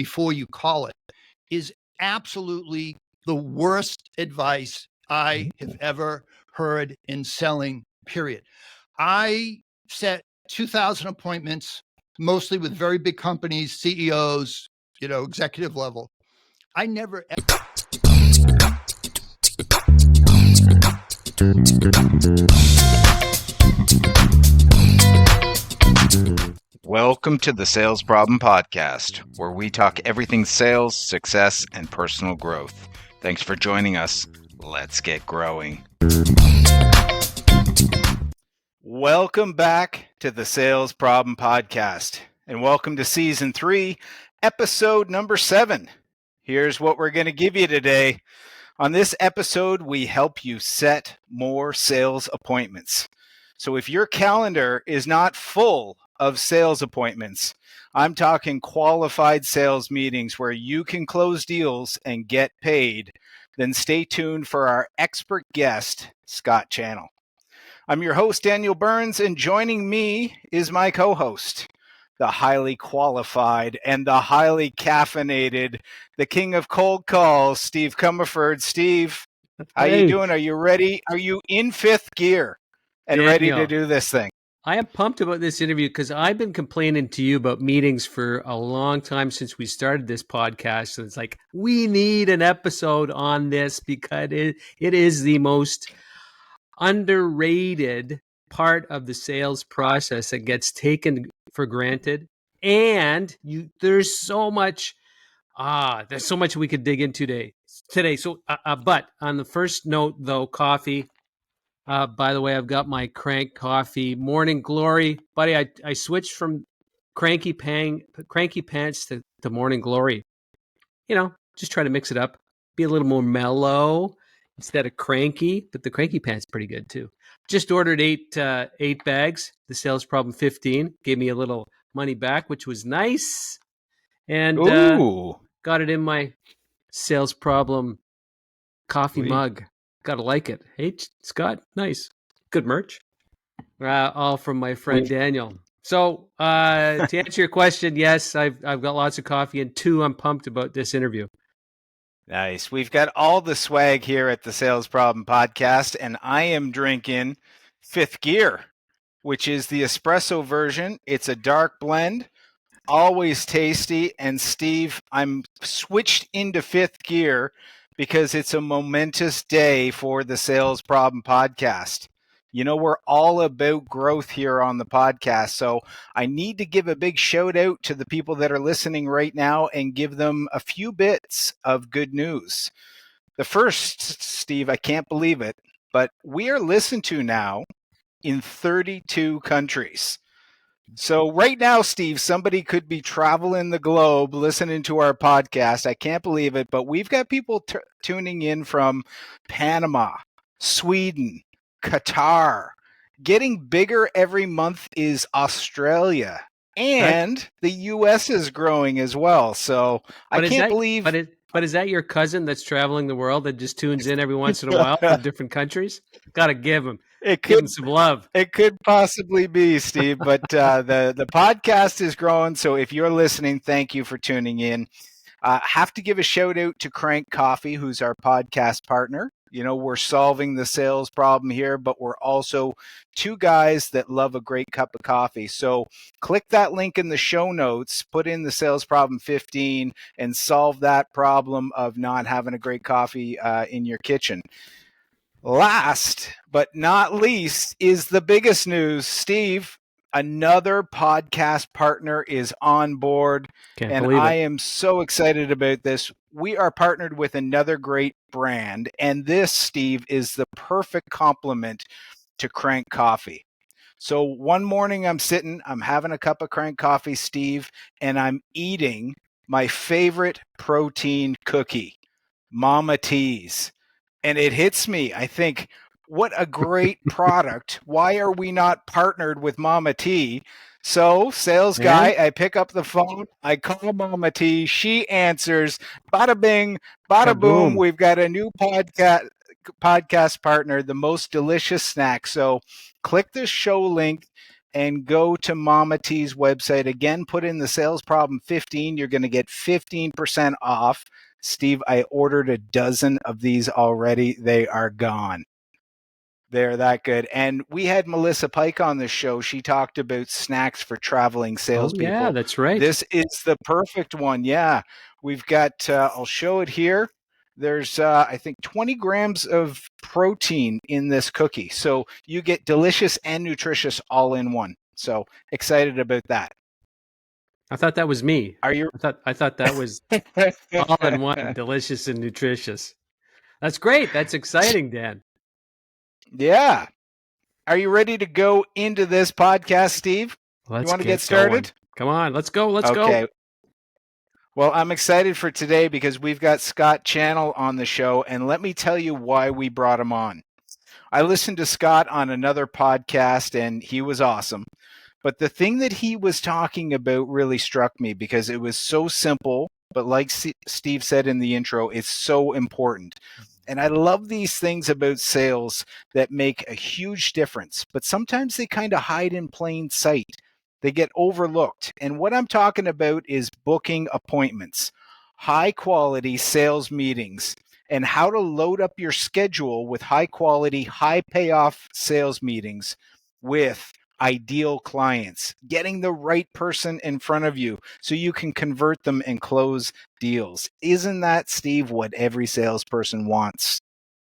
before you call it is absolutely the worst advice I have ever heard in selling, period. I set 2,000 appointments, mostly with very big companies, CEOs, executive level. I never. Welcome to the Sales Problem Podcast, where we talk everything sales, success, and personal growth. Thanks for joining us. Let's get growing. Welcome back to the Sales Problem Podcast, and welcome to Season 3, Episode number 7. Here's what we're going to give you today. On this episode, we help you set more sales appointments. So if your calendar is not full of sales appointments, I'm talking qualified sales meetings where you can close deals and get paid, then stay tuned for our expert guest, Scott Channell. I'm your host, Daniel Burns, and joining me is my co-host, the highly qualified and the highly caffeinated, the king of cold calls, Steve Comerford. Steve, how you doing? Are you ready? Are you in fifth gear and Daniel, ready to do this thing? I am pumped about this interview because I've been complaining to you about meetings for a long time since we started this podcast. So it's like, we need an episode on this because it is the most underrated part of the sales process that gets taken for granted. And there's so much we could dig into today. So, but on the first note though, coffee. By the way, I've got my Crank Coffee Morning Glory, buddy. I switched from Cranky Pants to Morning Glory. Just try to mix it up, be a little more mellow instead of cranky. But the Cranky Pants pretty good too. Just ordered eight bags. The Sales Problem 15 gave me a little money back, which was nice, and got it in my Sales Problem coffee mug. Gotta like it. Hey, Scott, nice. Good merch. All from my friend Daniel. So to answer your question, yes, I've got lots of coffee, and 2, I'm pumped about this interview. Nice. We've got all the swag here at the Sales Problem Podcast, and I am drinking Fifth Gear, which is the espresso version. It's a dark blend, always tasty. And Steve, I'm switched into Fifth Gear because it's a momentous day for the Sales Problem Podcast. We're all about growth here on the podcast. So I need to give a big shout out to the people that are listening right now and give them a few bits of good news. The first, Steve, I can't believe it, but we are listened to now in 32 countries. So right now, Steve, somebody could be traveling the globe listening to our podcast. I can't believe it, but we've got people tuning in from Panama, Sweden, Qatar. Getting bigger every month is Australia, and the U.S. is growing as well. So I can't believe. But is that your cousin that's traveling the world that just tunes in every once in a while from different countries? Got to give him. Give him some love. It could possibly be, Steve, but the podcast is growing. So if you're listening, thank you for tuning in. Have to give a shout out to Crank Coffee, who's our podcast partner. We're solving the sales problem here, but we're also 2 guys that love a great cup of coffee. So click that link in the show notes, put in the Sales Problem 15, and solve that problem of not having a great coffee in your kitchen. Last but not least is the biggest news. Steve, another podcast partner is on board, and I am so excited about this. We are partnered with another great brand, and this, Steve, is the perfect complement to Crank Coffee. So one morning I'm having a cup of Crank Coffee, Steve, and I'm eating my favorite protein cookie, mamat.ca. And it hits me. I think, what a great product. Why are we not partnered with mamat.ca? So, sales guy, I pick up the phone, I call mamat.ca, she answers, bada bing, bada boom. We've got a new podcast partner, the most delicious snack. So click the show link and go to Mama T's website. Again, put in the sales problem 15. You're going to get 15% off. Steve, I ordered a dozen of these already. They are gone. They're that good. And we had Melissa Pike on the show. She talked about snacks for traveling salespeople. Oh, yeah, that's right. This is the perfect one. Yeah. We've got, I'll show it here. There's, I think, 20 grams of protein in this cookie. So you get delicious and nutritious all in one. So excited about that. I thought that was me. Are you? I thought that was all in one, delicious and nutritious. That's great. That's exciting, Dan. Yeah. Are you ready to go into this podcast, Steve? Let's you want to get started? Going. Come on, let's go. Let's okay. go. Well, I'm excited for today because we've got Scott Channell on the show, and let me tell you why we brought him on. I listened to Scott on another podcast, and he was awesome. But the thing that he was talking about really struck me because it was so simple, but like Steve said in the intro, it's so important. And I love these things about sales that make a huge difference, but sometimes they kind of hide in plain sight. They get overlooked. And what I'm talking about is booking appointments, high quality sales meetings, and how to load up your schedule with high quality, high payoff sales meetings with ideal clients, getting the right person in front of you so you can convert them and close deals. Isn't that, Steve, what every salesperson wants?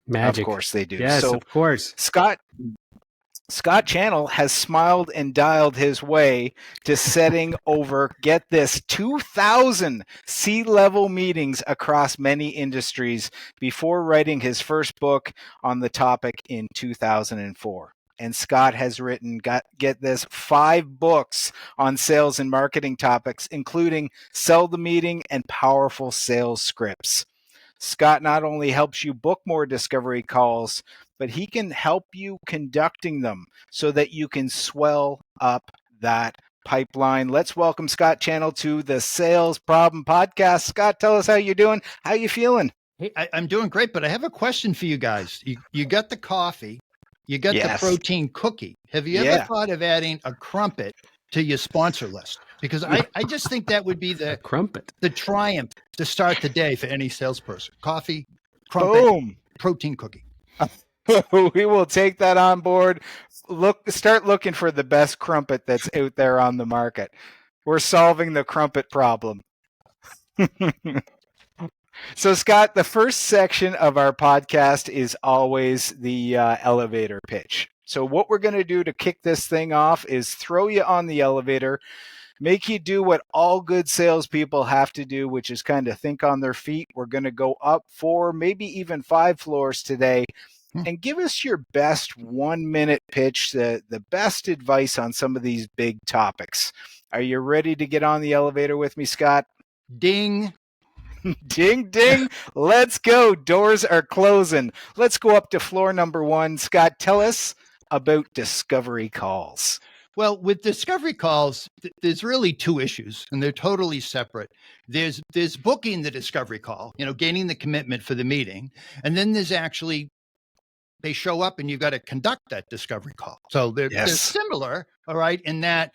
Magic. Of course they do. Yes, so, of course. Scott Channell has smiled and dialed his way to setting over, get this, 2,000 C-level meetings across many industries before writing his first book on the topic in 2004. And Scott has written, get this, 5 books on sales and marketing topics, including Sell the Meeting and Powerful Sales Scripts. Scott not only helps you book more discovery calls, but he can help you conducting them so that you can swell up that pipeline. Let's welcome Scott Channell to the Sales Problem Podcast. Scott, tell us how you're doing. How you feeling? Hey, I'm doing great, but I have a question for you guys. You got the coffee, you got the protein cookie. Have you ever thought of adding a crumpet to your sponsor list? Because I just think that would be the crumpet, the triumph to start the day for any salesperson. Coffee, crumpet, boom, protein cookie. We will take that on board. Start looking for the best crumpet that's out there on the market. We're solving the crumpet problem. So, Scott, the first section of our podcast is always the elevator pitch. So what we're going to do to kick this thing off is throw you on the elevator, make you do what all good salespeople have to do, which is kind of think on their feet. We're going to go up 4, maybe even 5 floors today. And give us your best 1-minute pitch, the best advice on some of these big topics. Are you ready to get on the elevator with me, Scott? Ding. Ding, ding. Let's go. Doors are closing. Let's go up to floor number 1. Scott, tell us about discovery calls. Well, with discovery calls, there's really 2 issues, and they're totally separate. There's booking the discovery call, gaining the commitment for the meeting, and then there's actually they show up and you've got to conduct that discovery call. So they're similar, all right, in that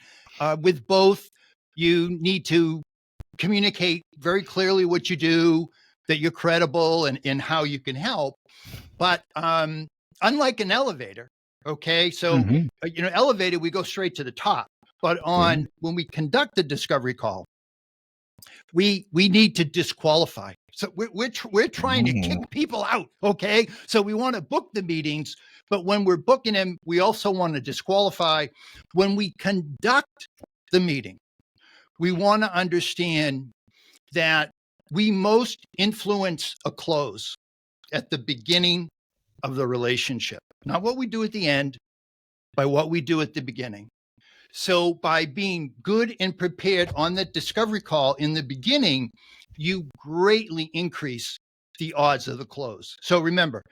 with both, you need to communicate very clearly what you do, that you're credible and how you can help. But unlike an elevator, okay, so, elevator, we go straight to the top. But when we conduct the discovery call, we need to disqualify. So we're trying to kick people out, okay? So we want to book the meetings, but when we're booking them, we also want to disqualify. When we conduct the meeting, we want to understand that we most influence a close at the beginning of the relationship, not what we do at the end, by what we do at the beginning. So by being good and prepared on that discovery call in the beginning, you greatly increase the odds of the close. So remember,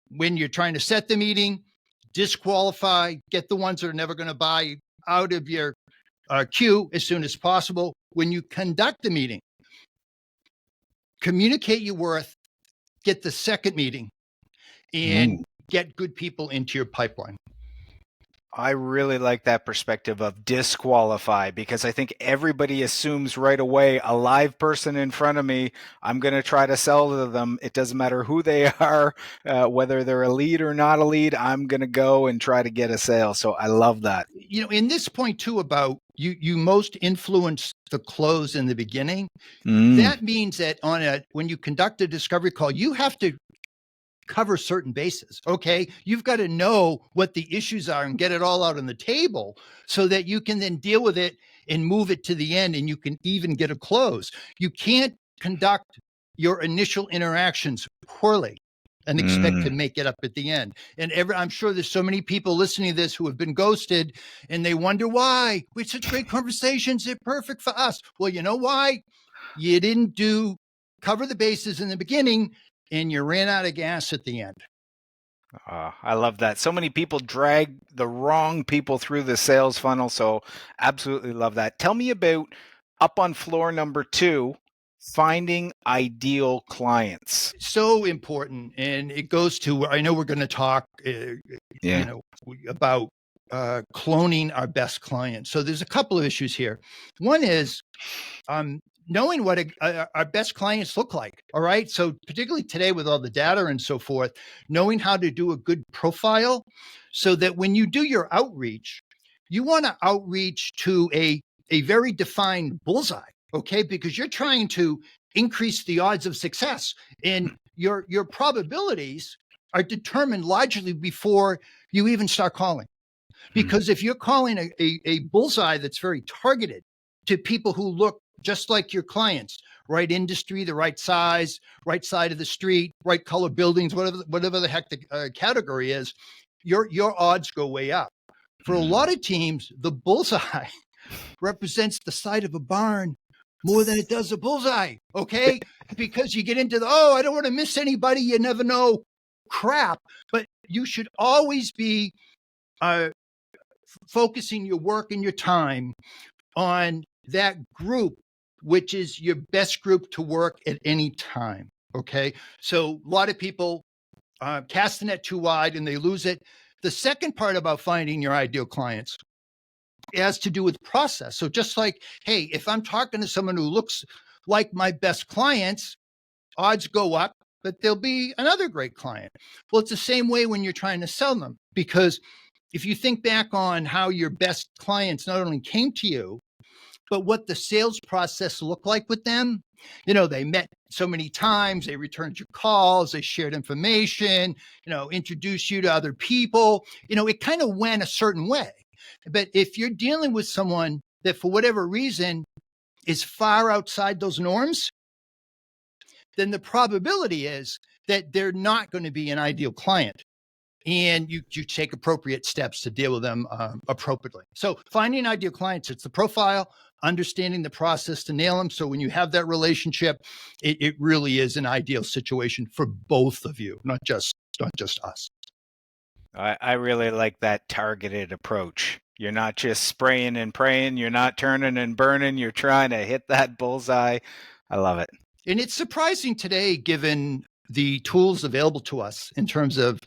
when you're trying to set the meeting, disqualify, get the ones that are never going to buy out of your queue as soon as possible. When you conduct the meeting, communicate your worth, get the second meeting, and get good people into your pipeline. I really like that perspective of disqualify, because I think everybody assumes right away a live person in front of me, I'm going to try to sell to them. It doesn't matter who they are, whether they're a lead or not a lead, I'm going to go and try to get a sale. So I love that. You know, in this point too about you most influence the close in the beginning. That means that when you conduct a discovery call, you have to cover certain bases. Okay. You've got to know what the issues are and get it all out on the table so that you can then deal with it and move it to the end and you can even get a close. You can't conduct your initial interactions poorly and expect to make it up at the end. And I'm sure there's so many people listening to this who have been ghosted and they wonder why. We had such great conversations. They're perfect for us. Well, you know why? You didn't cover the bases in the beginning and you ran out of gas at the end. I love that. So many people drag the wrong people through the sales funnel. So absolutely love that. Tell me about up on floor number 2, finding ideal clients. So important. And it goes to, I know we're going to talk, about cloning our best clients. So there's a couple of issues here. One is, knowing what our best clients look like. All right. So particularly today with all the data and so forth, knowing how to do a good profile so that when you do your outreach, you want to outreach to a very defined bullseye. Okay. Because you're trying to increase the odds of success, and your probabilities are determined largely before you even start calling. Because if you're calling a bullseye that's very targeted to people who look just like your clients, right industry, the right size, right side of the street, right color buildings, whatever the heck the category is, your odds go way up. For a lot of teams, the bullseye represents the side of a barn more than it does a bullseye, okay? Because you get into I don't want to miss anybody, you never know crap. But you should always be focusing your work and your time on that group, which is your best group to work at any time. Okay. So a lot of people cast the net too wide and they lose it. The second part about finding your ideal clients has to do with process. So just like, hey, if I'm talking to someone who looks like my best clients, odds go up, but there'll be another great client. Well, it's the same way when you're trying to sell them, because if you think back on how your best clients not only came to you, but what the sales process looked like with them, they met so many times, they returned your calls, they shared information, introduced you to other people, it kind of went a certain way. But if you're dealing with someone that for whatever reason is far outside those norms, then the probability is that they're not going to be an ideal client. And you take appropriate steps to deal with them appropriately. So finding ideal clients, it's the profile, understanding the process to nail them. So when you have that relationship, it really is an ideal situation for both of you, not just us. I really like that targeted approach. You're not just spraying and praying. You're not turning and burning. You're trying to hit that bullseye. I love it. And it's surprising today, given the tools available to us in terms of,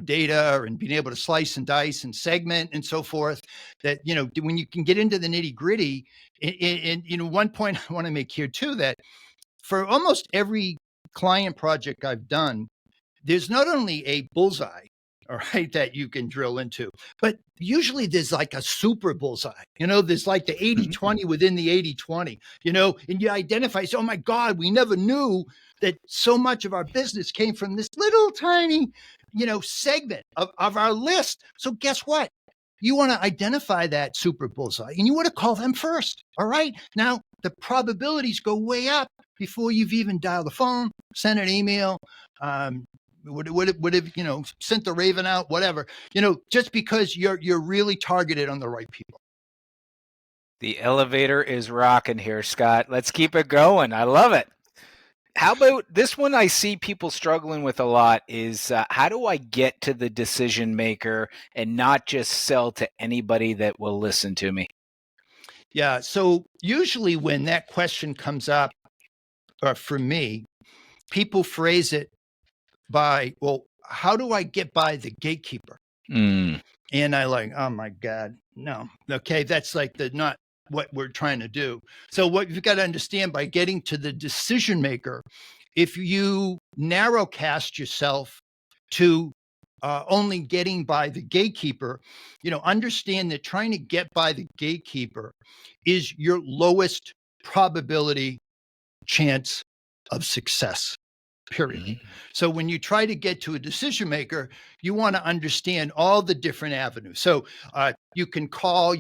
data and being able to slice and dice and segment and so forth, that, when you can get into the nitty gritty. And one point I want to make here too, that for almost every client project I've done, there's not only a bullseye, all right, that you can drill into, but usually there's like a super bullseye, there's like the 80-20 within the 80-20, and you identify, oh my God, we never knew that so much of our business came from this little tiny, segment of our list. So guess what? You want to identify that super bullseye and you want to call them first. All right. Now the probabilities go way up before you've even dialed the phone, sent an email, would have sent the raven out, whatever, just because you're really targeted on the right people. The elevator is rocking here, Scott. Let's keep it going. I love it. How about this one? I see people struggling with a lot is how do I get to the decision maker and not just sell to anybody that will listen to me? Yeah. So usually when that question comes up, for me, people phrase it by, well, how do I get by the gatekeeper? And I like, oh my God, no. Okay, that's like not what we're trying to do. So what you've got to understand, by getting to the decision maker, if you narrowcast yourself to only getting by the gatekeeper, understand that trying to get by the gatekeeper is your lowest probability chance of success, period. Mm-hmm. So when you try to get to a decision maker, you want to understand all the different avenues. So you can call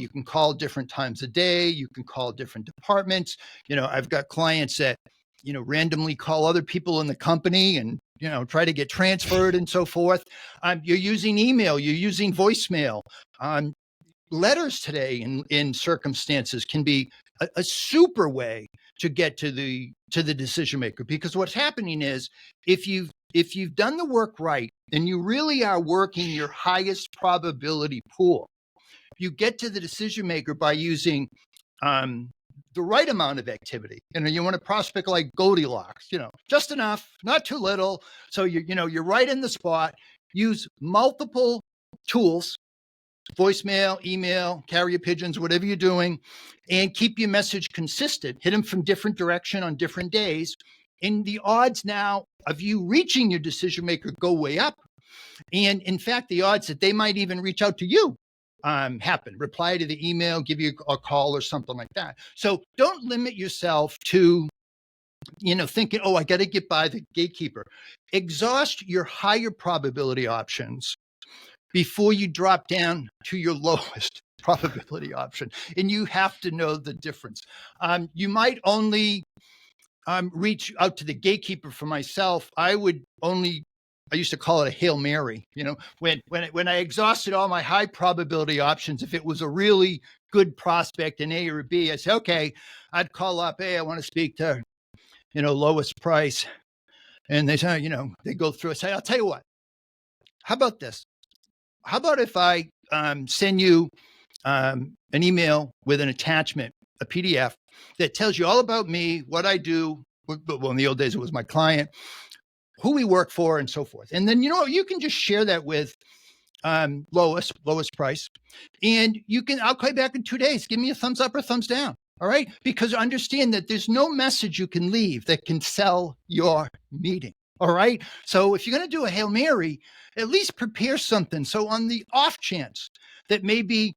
different times a day. You can call different departments. I've got clients that, randomly call other people in the company and, try to get transferred and so forth. You're using email, you're using voicemail. Letters today in circumstances can be a super way to get to the decision maker, because what's happening is if you've done the work right and you really are working your highest probability pool, you get to the decision maker by using the right amount of activity. You want to prospect like Goldilocks, just enough, not too little. So you're right in the spot. Use multiple tools, voicemail, email, carrier pigeons, whatever you're doing, and keep your message consistent. Hit them from different direction on different days. And the odds now of you reaching your decision maker go way up. And in fact, the odds that they might even reach out to you happen. Reply to the email, give you a call or something like that. So don't limit yourself to thinking, oh, I got to get by the gatekeeper. Exhaust your higher probability options before you drop down to your lowest probability option. And you have to know the difference. You might only reach out to the gatekeeper. For myself, I used to call it a Hail Mary. When I exhausted all my high probability options, if it was a really good prospect in A or B, I say, okay, I'd call up, hey, I want to speak to, lowest price. And they say, they go through, I say, I'll tell you what, how about this? How about if I send you an email with an attachment, a PDF that tells you all about me, what I do. Well, in the old days, it was my client, who we work for, and so forth. And then, you can just share that with lowest price. And I'll call you back in 2 days. Give me a thumbs up or thumbs down. All right. Because understand that there's no message you can leave that can sell your meeting. All right. So if you're going to do a Hail Mary, at least prepare something. So on the off chance that maybe,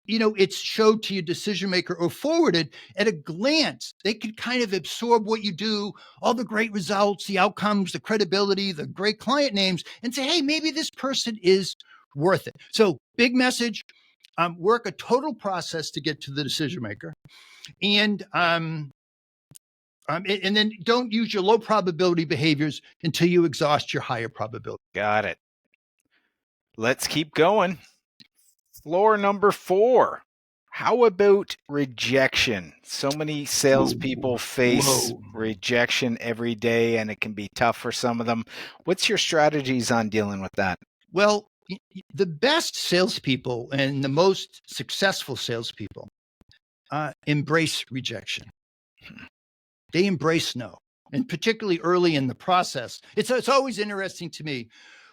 it's showed to your decision maker or forwarded, at a glance, they could kind of absorb what you do, all the great results, the outcomes, the credibility, the great client names, and say, hey, maybe this person is worth it. So big message, work a total process to get to the decision maker. And then don't use your low probability behaviors until you exhaust your higher probability. Got it. Let's keep going. Floor number 4. How about rejection? So many salespeople face rejection every day, and it can be tough for some of them. What's your strategies on dealing with that? Well, the best salespeople and the most successful salespeople embrace rejection. They embrace no, and particularly early in the process. It's always interesting to me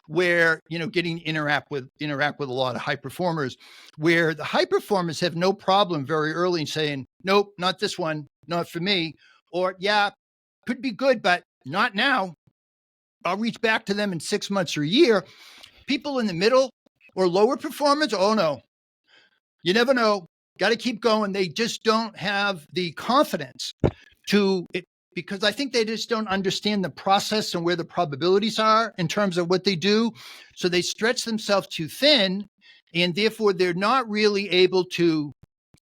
where, getting interact with a lot of high performers, where the high performers have no problem very early in saying, nope, not this one, not for me, or yeah, could be good, but not now. I'll reach back to them in 6 months or a year. People in the middle or lower performers, oh no, you never know. Got to keep going. They just don't have the confidence because I think they just don't understand the process and where the probabilities are in terms of what they do. So they stretch themselves too thin, and therefore they're not really able to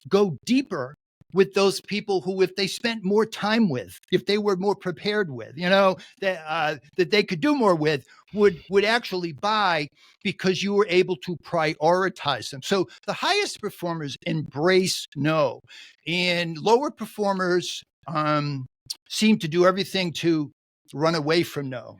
go deeper with those people who, if they spent more time with, if they were more prepared with, that they could do more with, would actually buy, because you were able to prioritize them. So the highest performers embrace no, and lower performers seem to do everything to run away from no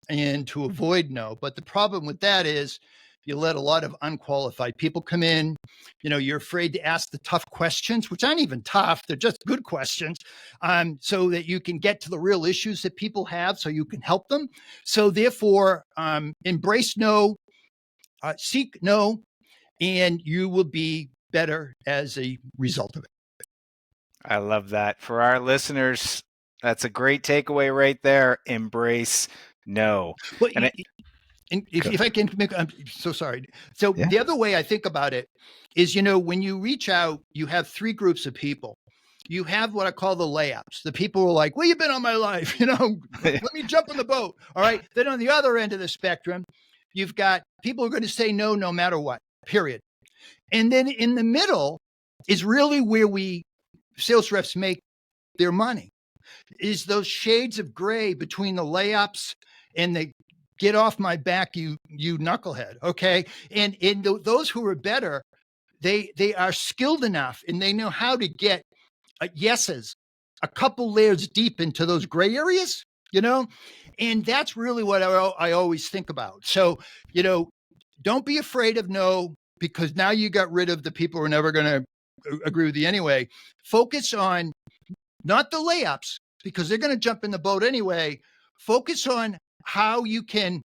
and to avoid no. But the problem with that is you let a lot of unqualified people come in. You're afraid to ask the tough questions, which aren't even tough. They're just good questions, so that you can get to the real issues that people have, so you can help them. So therefore, embrace no, seek no, and you will be better as a result of it. I love that. For our listeners, that's a great takeaway right there. Embrace no. Well, And if I can make, I'm so sorry. So Yeah. the other way I think about it is, when you reach out, you have three groups of people. You have what I call the layups. The people who are like, "Well, you've been on my life, let me jump in the boat." All right. Then on the other end of the spectrum, you've got people who are going to say no, no matter what, period. And then in the middle is really where sales reps make their money, is those shades of gray between the layups and the get off my back, you knucklehead. Okay. And those who are better, they are skilled enough and they know how to get yeses a couple layers deep into those gray areas, and that's really what I always think about. So, don't be afraid of no, because now you got rid of the people who are never going to agree with you anyway. Focus on not the layups, because they're going to jump in the boat anyway. Focus on how you can,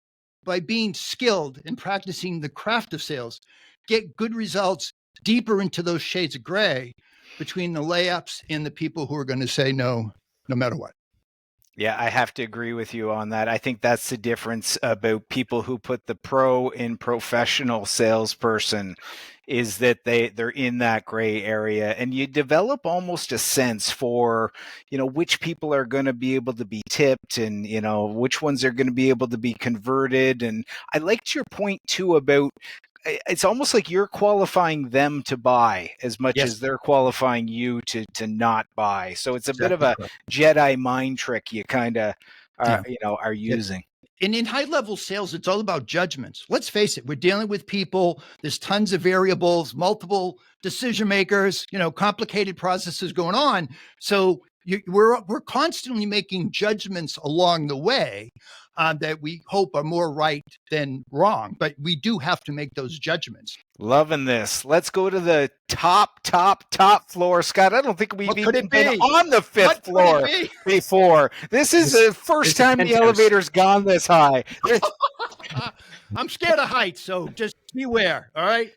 by being skilled and practicing the craft of sales, get good results deeper into those shades of gray between the layups and the people who are going to say no, no matter what. Yeah, I have to agree with you on that. I think that's the difference about people who put the pro in professional salesperson, is that they're in that gray area, and you develop almost a sense for, which people are going to be able to be tipped, and, which ones are going to be able to be converted. And I liked your point too about, it's almost like you're qualifying them to buy as much Yes. as they're qualifying you to not buy. So it's a bit of a correct. Jedi mind trick you kind of are using. And in high level sales, it's all about judgments. Let's face it, we're dealing with people. There's tons of variables, multiple decision makers, complicated processes going on. So we're constantly making judgments along the way that we hope are more right than wrong. But we do have to make those judgments. Loving this. Let's go to the top floor, Scott. I don't think we've even been on the fifth floor before. This is the first time the elevator's gone this high. I'm scared of heights, so just beware. All right.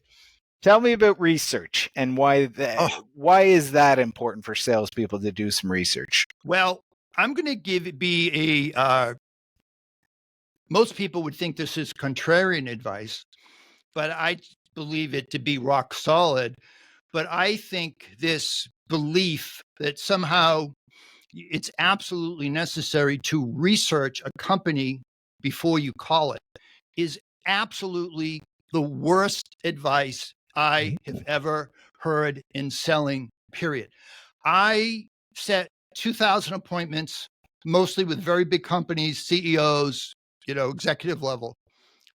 Tell me about research and why is that important for salespeople to do some research? Well, I'm going to most people would think this is contrarian advice, but I believe it to be rock solid. But I think this belief that somehow it's absolutely necessary to research a company before you call it is absolutely the worst advice I have ever heard in selling, period. I set 2,000 appointments, mostly with very big companies, CEOs, executive level.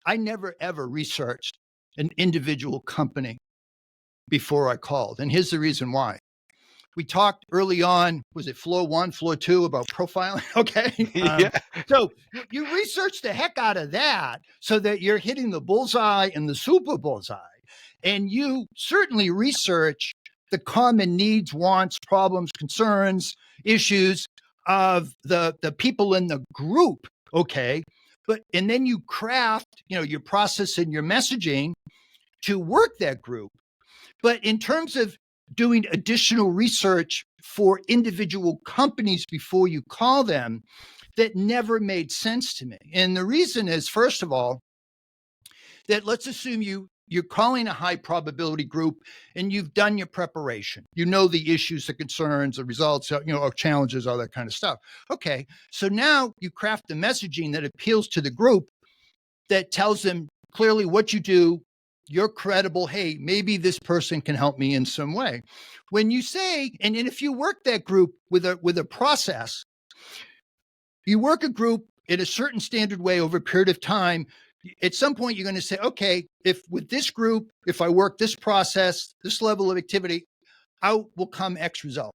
I never, ever researched an individual company before I called. And here's the reason why. We talked early on, was it floor 1, floor 2, about profiling? Okay. Yeah. So you research the heck out of that so that you're hitting the bullseye and the super bullseye. And you certainly research the common needs, wants, problems, concerns, issues of the people in the group. Okay. And then you craft, your process and your messaging to work that group. But in terms of doing additional research for individual companies before you call them, that never made sense to me. And the reason is, first of all, that let's assume you're calling a high probability group and you've done your preparation. You know the issues, the concerns, the results, challenges, all that kind of stuff. Okay, so now you craft the messaging that appeals to the group, that tells them clearly what you do. You're credible. Hey, maybe this person can help me in some way. When you say, and if you work that group with a process, you work a group in a certain standard way over a period of time. At some point, you're going to say, okay, if with this group, if I work this process, this level of activity, out will come X result.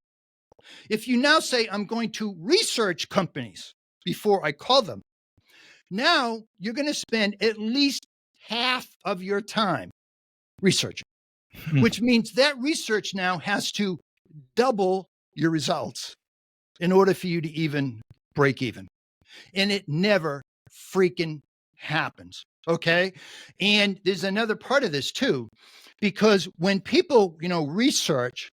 If you now say, I'm going to research companies before I call them, now you're going to spend at least half of your time researching, which means that research now has to double your results in order for you to even break even. And it never freaking happens. Okay. And there's another part of this too. Because when people, research,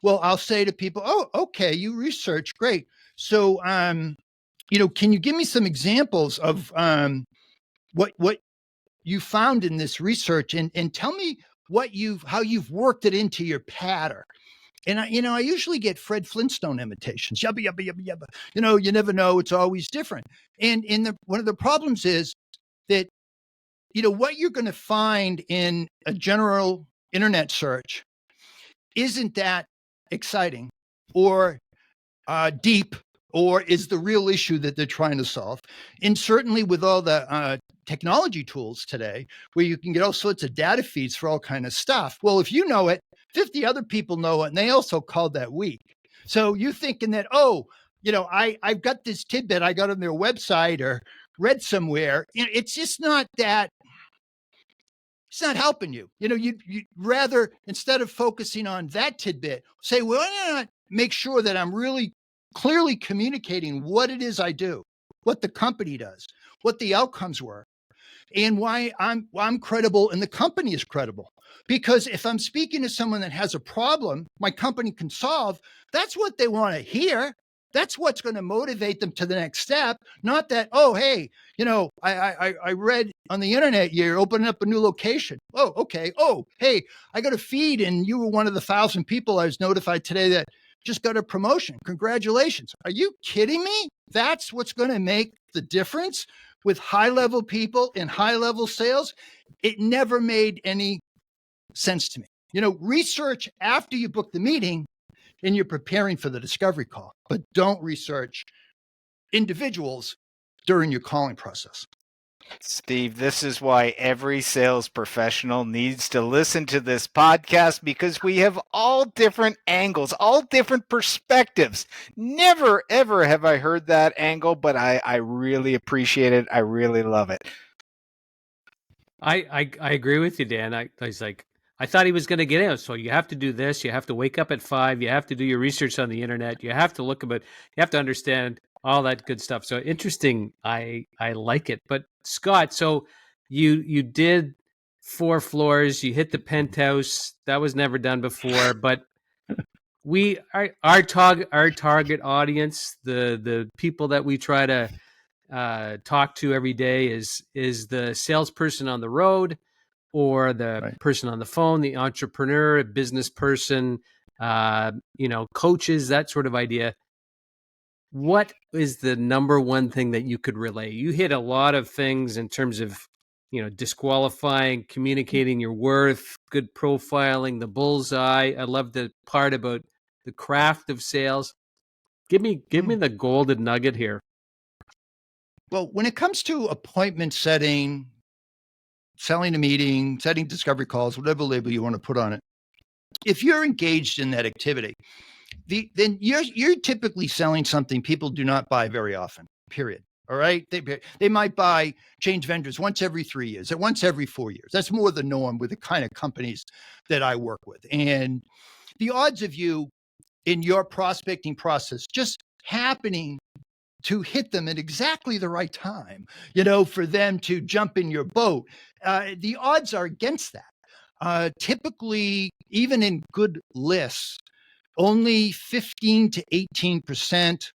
well, I'll say to people, oh, okay, you research, great. So, can you give me some examples of what you found in this research, and tell me how you've worked it into your pattern. And I usually get Fred Flintstone imitations. Yubba, yubba, yubba, yubba. You never know. It's always different. And one of the problems is that, what you're going to find in a general internet search isn't that exciting or deep, or is the real issue that they're trying to solve. And certainly with all the technology tools today, where you can get all sorts of data feeds for all kind of stuff. Well, if you know it, 50 other people know it, and they also called that weak. So you're thinking that, I've got this tidbit I got on their website or read somewhere. It's just not that. It's not helping you. You'd rather, instead of focusing on that tidbit, say, well, why not make sure that I'm really clearly communicating what it is I do, what the company does, what the outcomes were, and why I'm credible and the company is credible. Because if I'm speaking to someone that has a problem my company can solve, that's what they want to hear. That's what's going to motivate them to the next step. Not that, oh, hey, I read on the internet you're opening up a new location. Oh, okay. Oh, hey, I got a feed and you were one of the 1,000 people I was notified today that just got a promotion. Congratulations. Are you kidding me? That's what's going to make the difference with high-level people and high-level sales. It never made any sense to me. Research after you book the meeting and you're preparing for the discovery call, but don't research individuals during your calling process. Steve, this is why every sales professional needs to listen to this podcast, because we have all different angles, all different perspectives. Never, ever have I heard that angle, but I really appreciate it. I really love it. I agree with you, Dan. I thought he was going to get in. So you have to do this. You have to wake up at 5. You have to do your research on the internet. You have to look about. You have to understand all that good stuff. So interesting. I like it. But Scott, so you did 4 floors. You hit the penthouse. That was never done before. But our target audience, the people that we try to talk to every day is the salesperson on the road, or the person on the phone, the entrepreneur, a business person, coaches, that sort of idea. What is the number one thing that you could relay? You hit a lot of things in terms of, disqualifying, communicating your worth, good profiling, the bullseye. I love the part about the craft of sales. Give me the golden nugget here. Well, when it comes to appointment setting, selling a meeting, setting discovery calls, whatever label you want to put on it, if you're engaged in that activity, then you're typically selling something people do not buy very often, period. All right. They might change vendors once every 3 years, or once every 4 years. That's more the norm with the kind of companies that I work with. And the odds of you in your prospecting process just happening to hit them at exactly the right time, for them to jump in your boat, the odds are against that. Typically, even in good lists, only 15 to 18%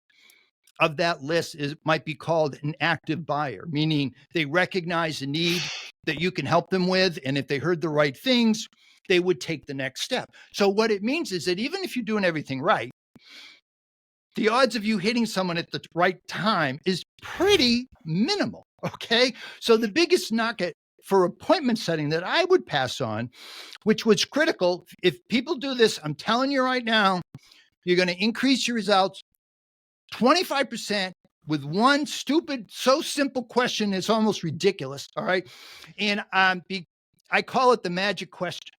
of that list might be called an active buyer, meaning they recognize a need that you can help them with. And if they heard the right things, they would take the next step. So what it means is that even if you're doing everything right, the odds of you hitting someone at the right time is pretty minimal. Okay. So the biggest nugget for appointment setting that I would pass on, which was critical, if people do this, I'm telling you right now, you're going to increase your results 25% with one stupid, so simple question. It's almost ridiculous. All right. And I call it the magic question.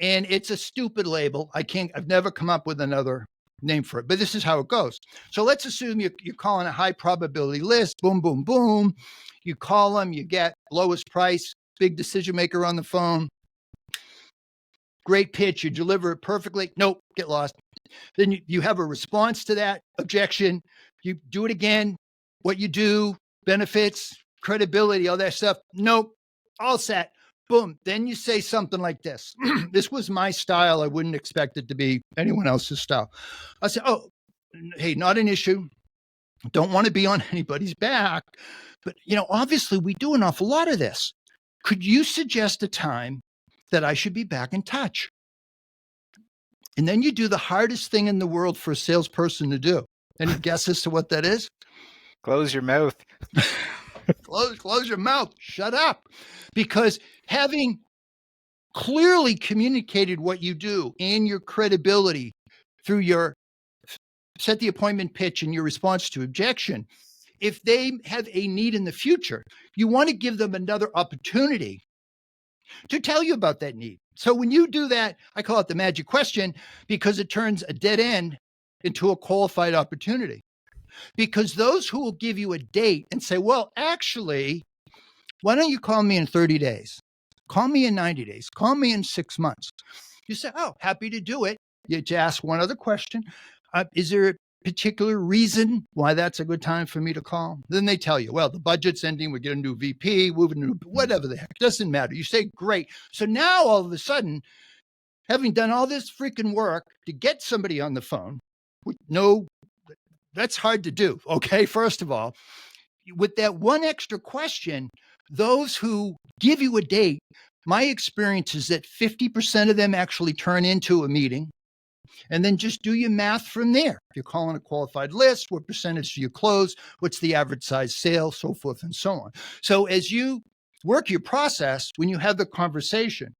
And it's a stupid label. I've never come up with another name for it, but this is how it goes. So let's assume you're calling a high probability list. Boom, boom, boom. You call them, you get lowest price, big decision maker on the phone. Great pitch. You deliver it perfectly. Nope, get lost. Then you have a response to that objection. You do it again. What you do, benefits, credibility, all that stuff. Nope, all set. Boom. Then you say something like this. This was my style. I wouldn't expect it to be anyone else's style. I said, oh, hey, not an issue. Don't want to be on anybody's back. But, obviously we do an awful lot of this. Could you suggest a time that I should be back in touch? And then you do the hardest thing in the world for a salesperson to do. Any guess as to what that is? Close your mouth. Close your mouth. Shut up. Because having clearly communicated what you do and your credibility through your set the appointment pitch and your response to objection, if they have a need in the future, you want to give them another opportunity to tell you about that need. So when you do that, I call it the magic question, because it turns a dead end into a qualified opportunity. Because those who will give you a date and say, well, actually, why don't you call me in 30 days? Call me in 90 days. Call me in 6 months. You say, oh, happy to do it. You just ask one other question. Is there a particular reason why that's a good time for me to call? Then they tell you, well, the budget's ending. We get a new VP, whatever the heck. Doesn't matter. You say, great. So now all of a sudden, having done all this freaking work to get somebody on the phone, that's hard to do. Okay. First of all, with that one extra question, those who give you a date, my experience is that 50% of them actually turn into a meeting. And then just do your math from there. If you're calling a qualified list, what percentage do you close? What's the average size sale, so forth and so on. So as you work your process, when you have the conversation,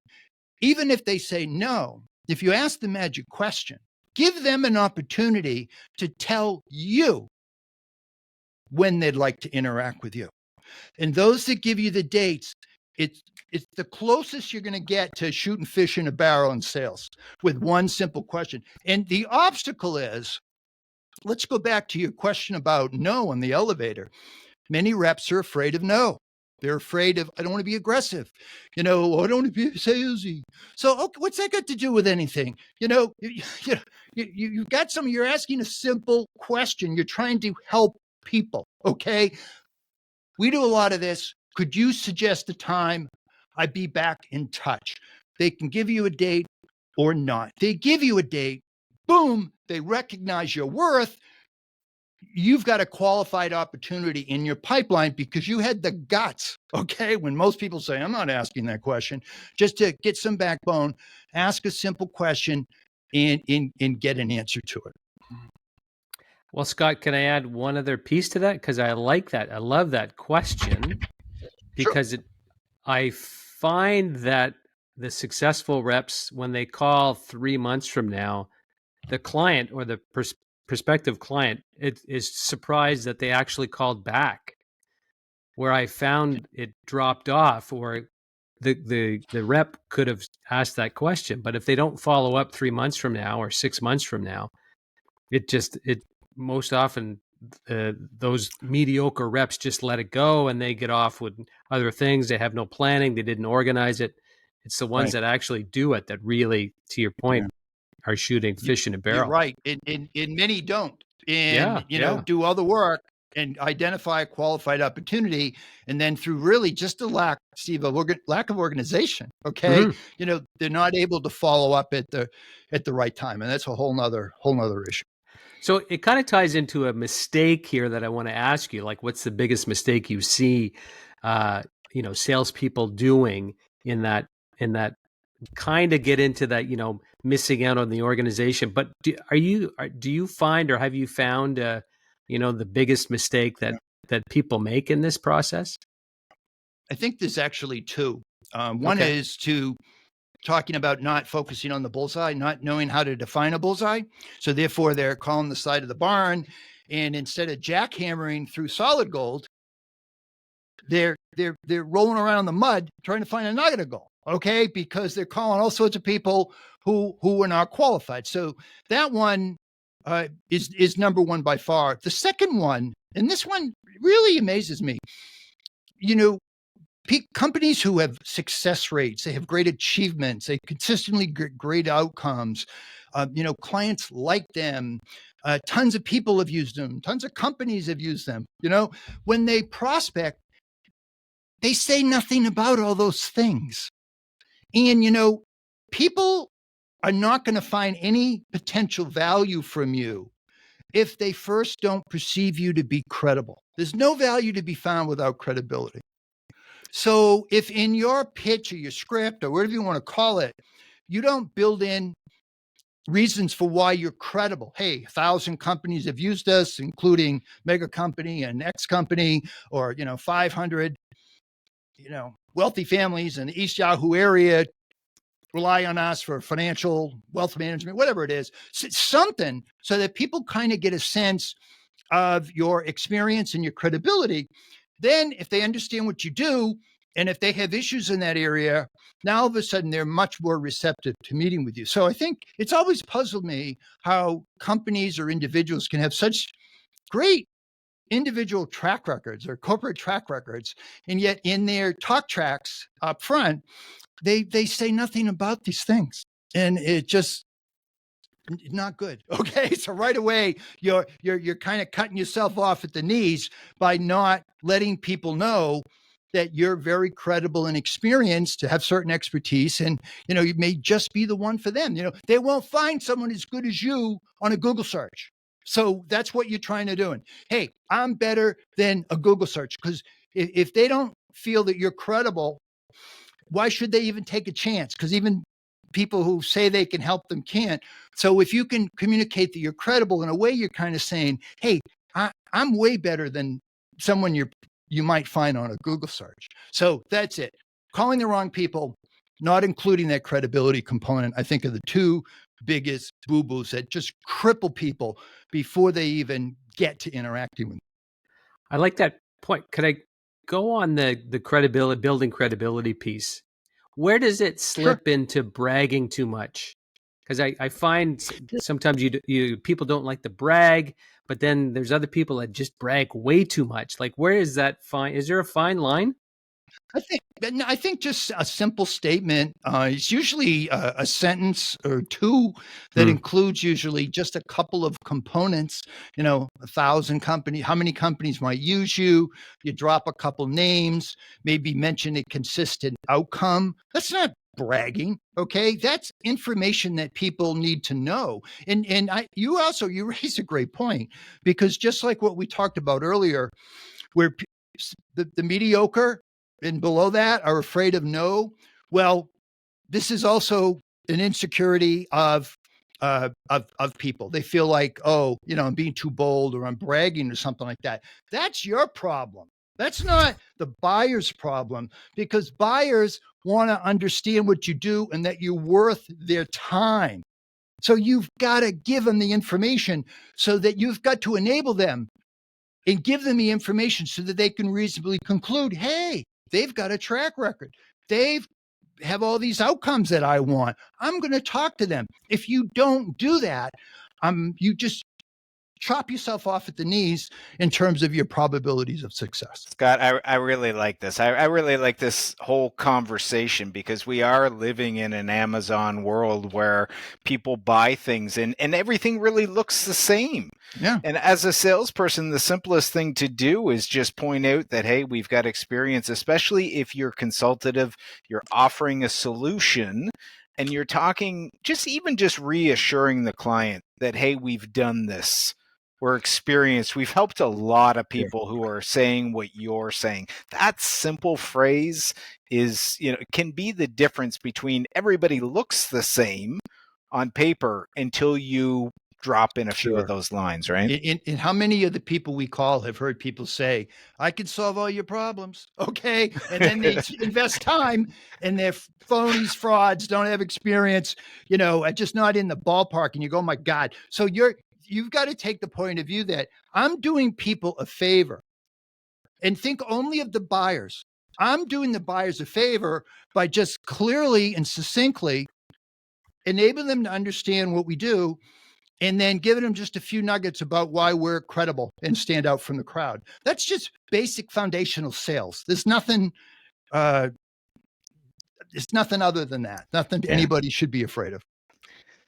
even if they say no, if you ask the magic question, give them an opportunity to tell you when they'd like to interact with you. And those that give you the dates, it's the closest you're going to get to shooting fish in a barrel in sales with one simple question. And the obstacle is, let's go back to your question about no on the elevator. Many reps are afraid of no. They're afraid of, I don't want to be aggressive. I don't want to be salesy. So, okay, what's that got to do with anything? You've got you're asking a simple question. You're trying to help people. Okay. We do a lot of this. Could you suggest a time I'd be back in touch? They can give you a date or not. They give you a date, boom, they recognize your worth. You've got a qualified opportunity in your pipeline because you had the guts, okay? When most people say, I'm not asking that question, just to get some backbone, ask a simple question and get an answer to it. Well, Scott, can I add one other piece to that? Because I like that. I love that question because I find that the successful reps, when they call 3 months from now, the client or the prospective client is surprised that they actually called back, where I found it dropped off, or the rep could have asked that question. But if they don't follow up 3 months from now or 6 months from now, it most often those mediocre reps just let it go and they get off with other things. They have no planning. They didn't organize it. It's the ones that actually do it that really, to your point, are shooting fish in a barrel. You're right. And many don't. And, do all the work and identify a qualified opportunity. And then through really just a lack, Steve, of lack of organization. Okay. Mm-hmm. They're not able to follow up at the right time. And that's a whole nother issue. So it kind of ties into a mistake here that I want to ask you. Like, what's the biggest mistake you see, salespeople doing in that kind of get into that, missing out on the organization? But do you find, or have you found, the biggest mistake that people make in this process? I think there's actually two. One is talking about not focusing on the bullseye, not knowing how to define a bullseye. So therefore they're calling the side of the barn, and instead of jackhammering through solid gold, they're rolling around in the mud trying to find a nugget of gold. Okay. Because they're calling all sorts of people who are not qualified. So that one is number one by far. The second one, and this one really amazes me, companies who have success rates, they have great achievements, they consistently get great outcomes. Clients like them. Tons of people have used them. Tons of companies have used them. When they prospect, they say nothing about all those things. And, people are not going to find any potential value from you if they first don't perceive you to be credible. There's no value to be found without credibility. So if in your pitch or your script or whatever you want to call it, you don't build in reasons for why you're credible. Hey, 1,000 companies have used us, including mega company and X company, or 500, wealthy families in the East Yahoo area rely on us for financial wealth management, whatever it is, something so that people kind of get a sense of your experience and your credibility. Then if they understand what you do, and if they have issues in that area, now all of a sudden they're much more receptive to meeting with you. So I think it's always puzzled me how companies or individuals can have such great individual track records or corporate track records, and yet in their talk tracks up front, they say nothing about these things. And it just not good. Okay. So right away, you're kind of cutting yourself off at the knees by not letting people know that you're very credible and experienced to have certain expertise. And, you may just be the one for them. They won't find someone as good as you on a Google search. So that's what you're trying to do. And hey, I'm better than a Google search, because if they don't feel that you're credible, why should they even take a chance? Because even people who say they can help them can't. So if you can communicate that you're credible in a way, you're kind of saying, hey, I'm way better than someone you might find on a Google search. So that's it. Calling the wrong people, not including that credibility component, I think are the two biggest boo-boos that just cripple people before they even get to interacting with them. I like that point. Could I go on the credibility, building credibility piece? Where does it slip into bragging too much? Because I find sometimes you people don't like to brag, but then there's other people that just brag way too much. Like, where is that fine? Is there a fine line? I think just a simple statement. It's usually a sentence or two that includes usually just a couple of components. 1,000 companies. How many companies might use you? You drop a couple names, maybe mention a consistent outcome. That's not bragging. Okay, that's information that people need to know. And you raise a great point, because just like what we talked about earlier, where the mediocre and below that are afraid of no. Well, this is also an insecurity of people. They feel like, oh, I'm being too bold, or I'm bragging, or something like that. That's your problem. That's not the buyer's problem, because buyers want to understand what you do and that you're worth their time. So you've got to give them the information, so that you've got to enable them and give them the information so that they can reasonably conclude, hey, they've got a track record. They have all these outcomes that I want. I'm going to talk to them. If you don't do that, you just chop yourself off at the knees in terms of your probabilities of success. Scott, I really like this. I really like this whole conversation, because we are living in an Amazon world where people buy things and everything really looks the same. Yeah. And as a salesperson, the simplest thing to do is just point out that, hey, we've got experience, especially if you're consultative, you're offering a solution, and you're talking, just reassuring the client that, hey, we've done this. We're experienced. We've helped a lot of people who are saying what you're saying. That simple phrase can be the difference between everybody looks the same on paper until you drop in a few of those lines, right? In how many of the people we call have heard people say, I can solve all your problems. Okay. And then they invest time, and they're phonies, frauds, don't have experience, are just not in the ballpark. And you go, oh my God. So you've got to take the point of view that I'm doing people a favor, and think only of the buyers. I'm doing the buyers a favor by just clearly and succinctly enabling them to understand what we do, and then giving them just a few nuggets about why we're credible and stand out from the crowd. That's just basic foundational sales. There's nothing other than that. Nothing anybody should be afraid of.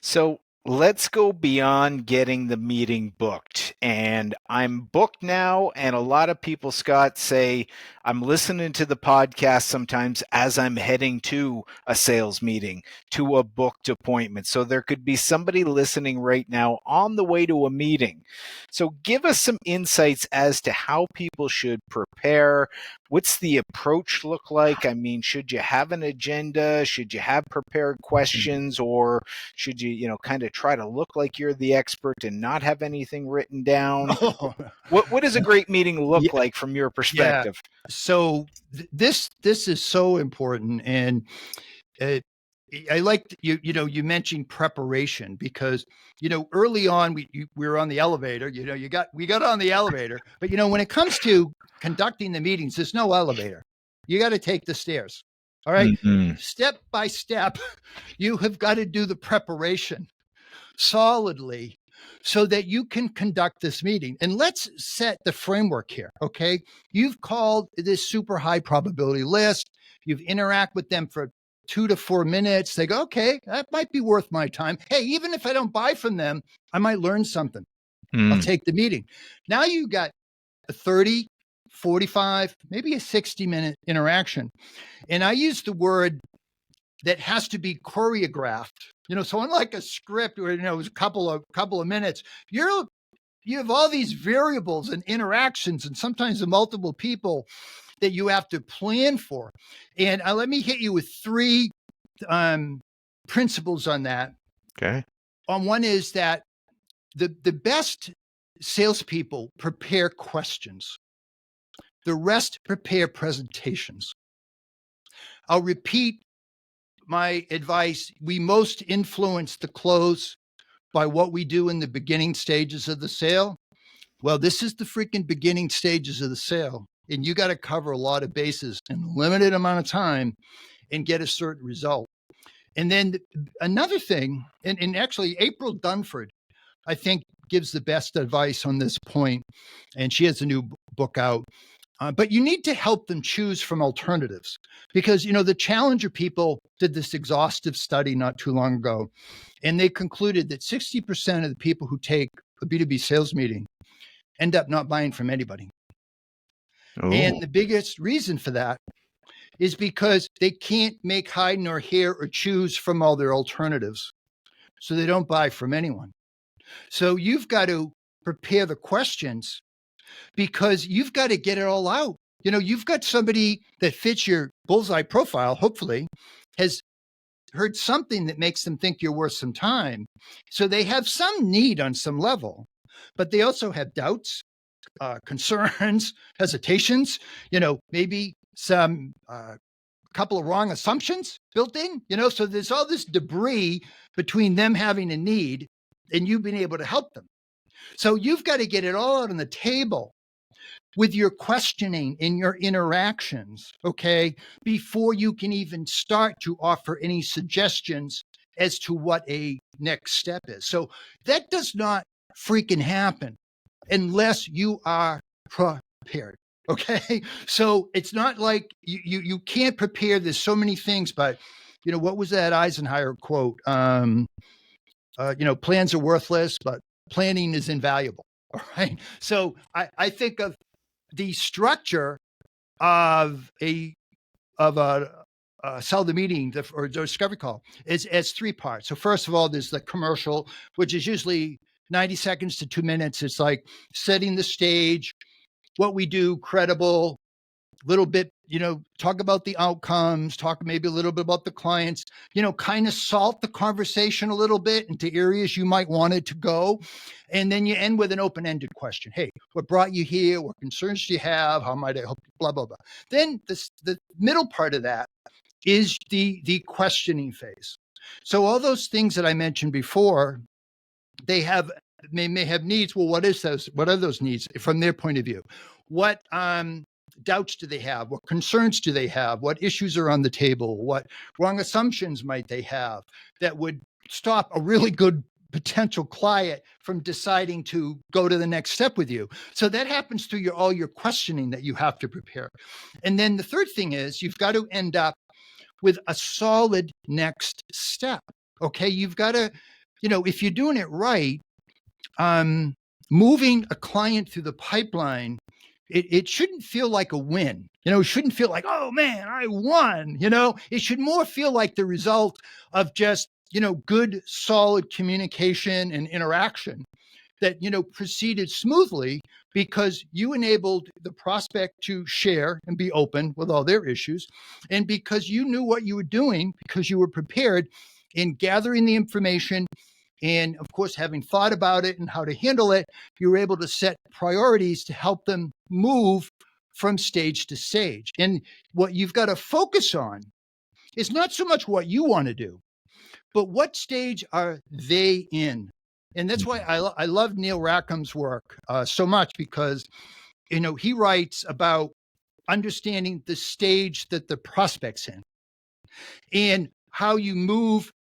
So let's go beyond getting the meeting booked. And I'm booked now. And a lot of people, Scott, say I'm listening to the podcast sometimes as I'm heading to a sales meeting, to a booked appointment. So there could be somebody listening right now on the way to a meeting. So give us some insights as to how people should prepare. What's the approach look like? I mean, should you have an agenda? Should you have prepared questions? Or should you, kind of try to look like you're the expert and not have anything written down? Oh, What does a great meeting look yeah, like from your yeah. perspective? So this is so important, and uh, I like you mentioned preparation because early on we were on the elevator. We got on the elevator, but when it comes to conducting the meetings, there's no elevator. You got to take the stairs. All right, step by step, you have got to do the preparation solidly so that you can conduct this meeting. And let's set the framework here, okay? You've called this super high probability list. You've interact with them for 2 to 4 minutes. They go, okay, that might be worth my time. Hey, even if I don't buy from them, I might learn something. I'll take the meeting. Now you got a 30, 45, maybe a 60-minute interaction. And I use the word that has to be choreographed. So unlike a script where it was a couple of minutes, you have all these variables and interactions, and sometimes the multiple people that you have to plan for. And let me hit you with 3 principles on that. Okay. On one is that the best salespeople prepare questions. The rest prepare presentations. I'll repeat my advice. We most influence the close by what we do in the beginning stages of the sale. Well, this is the freaking beginning stages of the sale. And you got to cover a lot of bases in a limited amount of time and get a certain result. And then another thing, and actually April Dunford, I think, gives the best advice on this point. And she has a new book out. But you need to help them choose from alternatives because, the Challenger people did this exhaustive study not too long ago, and they concluded that 60% of the people who take a B2B sales meeting end up not buying from anybody. Ooh. And the biggest reason for that is because they can't make hide nor hair or choose from all their alternatives. So they don't buy from anyone. So you've got to prepare the questions because you've got to get it all out. You've got somebody that fits your bullseye profile, hopefully, has heard something that makes them think you're worth some time. So they have some need on some level, but they also have doubts, concerns, hesitations, maybe some couple of wrong assumptions built in, so there's all this debris between them having a need and you being able to help them. So you've got to get it all out on the table with your questioning in your interactions, okay, before you can even start to offer any suggestions as to what a next step is. So that does not freaking happen unless you are prepared. Okay. So it's not like you can't prepare. There's so many things, but what was that Eisenhower quote? Plans are worthless, but planning is invaluable. All right. So I think of the structure of a sell the meeting or discovery call is as 3 parts. So first of all, there's the commercial, which is usually 90 seconds to 2 minutes. It's like setting the stage, what we do, credible, little bit, talk about the outcomes, talk maybe a little bit about the clients, kind of salt the conversation a little bit into areas you might want it to go. And then you end with an open-ended question. Hey, what brought you here? What concerns do you have? How might I help you? Blah, blah, blah. Then the middle part of that is the questioning phase. So all those things that I mentioned before, they may have needs. Well, what are those needs from their point of view? What doubts do they have? What concerns do they have? What issues are on the table? What wrong assumptions might they have that would stop a really good potential client from deciding to go to the next step with you? So that happens through all your questioning that you have to prepare. And then the third thing is you've got to end up with a solid next step. Okay, you've got to if you're doing it right, moving a client through the pipeline, it shouldn't feel like a win. It shouldn't feel like, oh man, I won. It should more feel like the result of just, good, solid communication and interaction that, proceeded smoothly because you enabled the prospect to share and be open with all their issues. And because you knew what you were doing, because you were prepared in gathering the information. And of course, having thought about it and how to handle it, you were able to set priorities to help them move from stage to stage. And what you've got to focus on is not so much what you want to do, but what stage are they in? And that's why I love Neal Rackham's work so much, because, he writes about understanding the stage that the prospect's in and how you move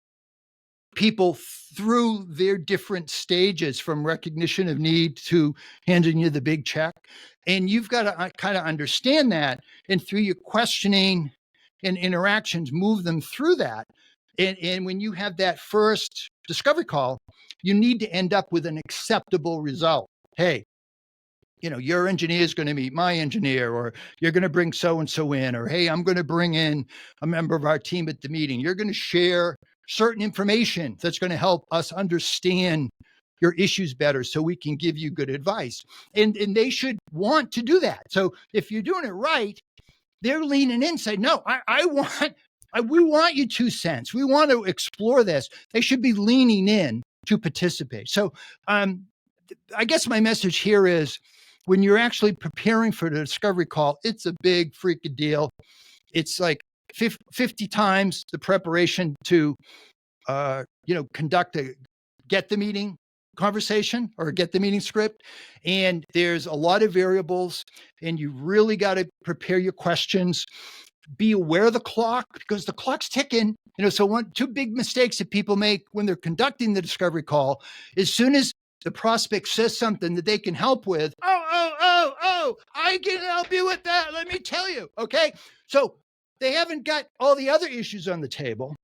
people through their different stages from recognition of need to handing you the big check. And you've got to kind of understand that, and through your questioning and interactions, move them through that. And when you have that first discovery call, you need to end up with an acceptable result. Hey, your engineer is going to meet my engineer, or you're going to bring so-and-so in, or, hey, I'm going to bring in a member of our team at the meeting. You're going to share certain information that's going to help us understand your issues better so we can give you good advice. And they should want to do that. So if you're doing it right, they're leaning in, saying, no, we want you 2 cents. We want to explore this. They should be leaning in to participate. So I guess my message here is, when you're actually preparing for the discovery call, it's a big freaking deal. It's like 50 times the preparation to, get the meeting conversation or get the meeting script. And there's a lot of variables, and you really got to prepare your questions. Be aware of the clock, because the clock's ticking. So two big mistakes that people make when they're conducting the discovery call, as soon as the prospect says something that they can help with, I can help you with that, let me tell you. Okay. So they haven't got all the other issues on the table.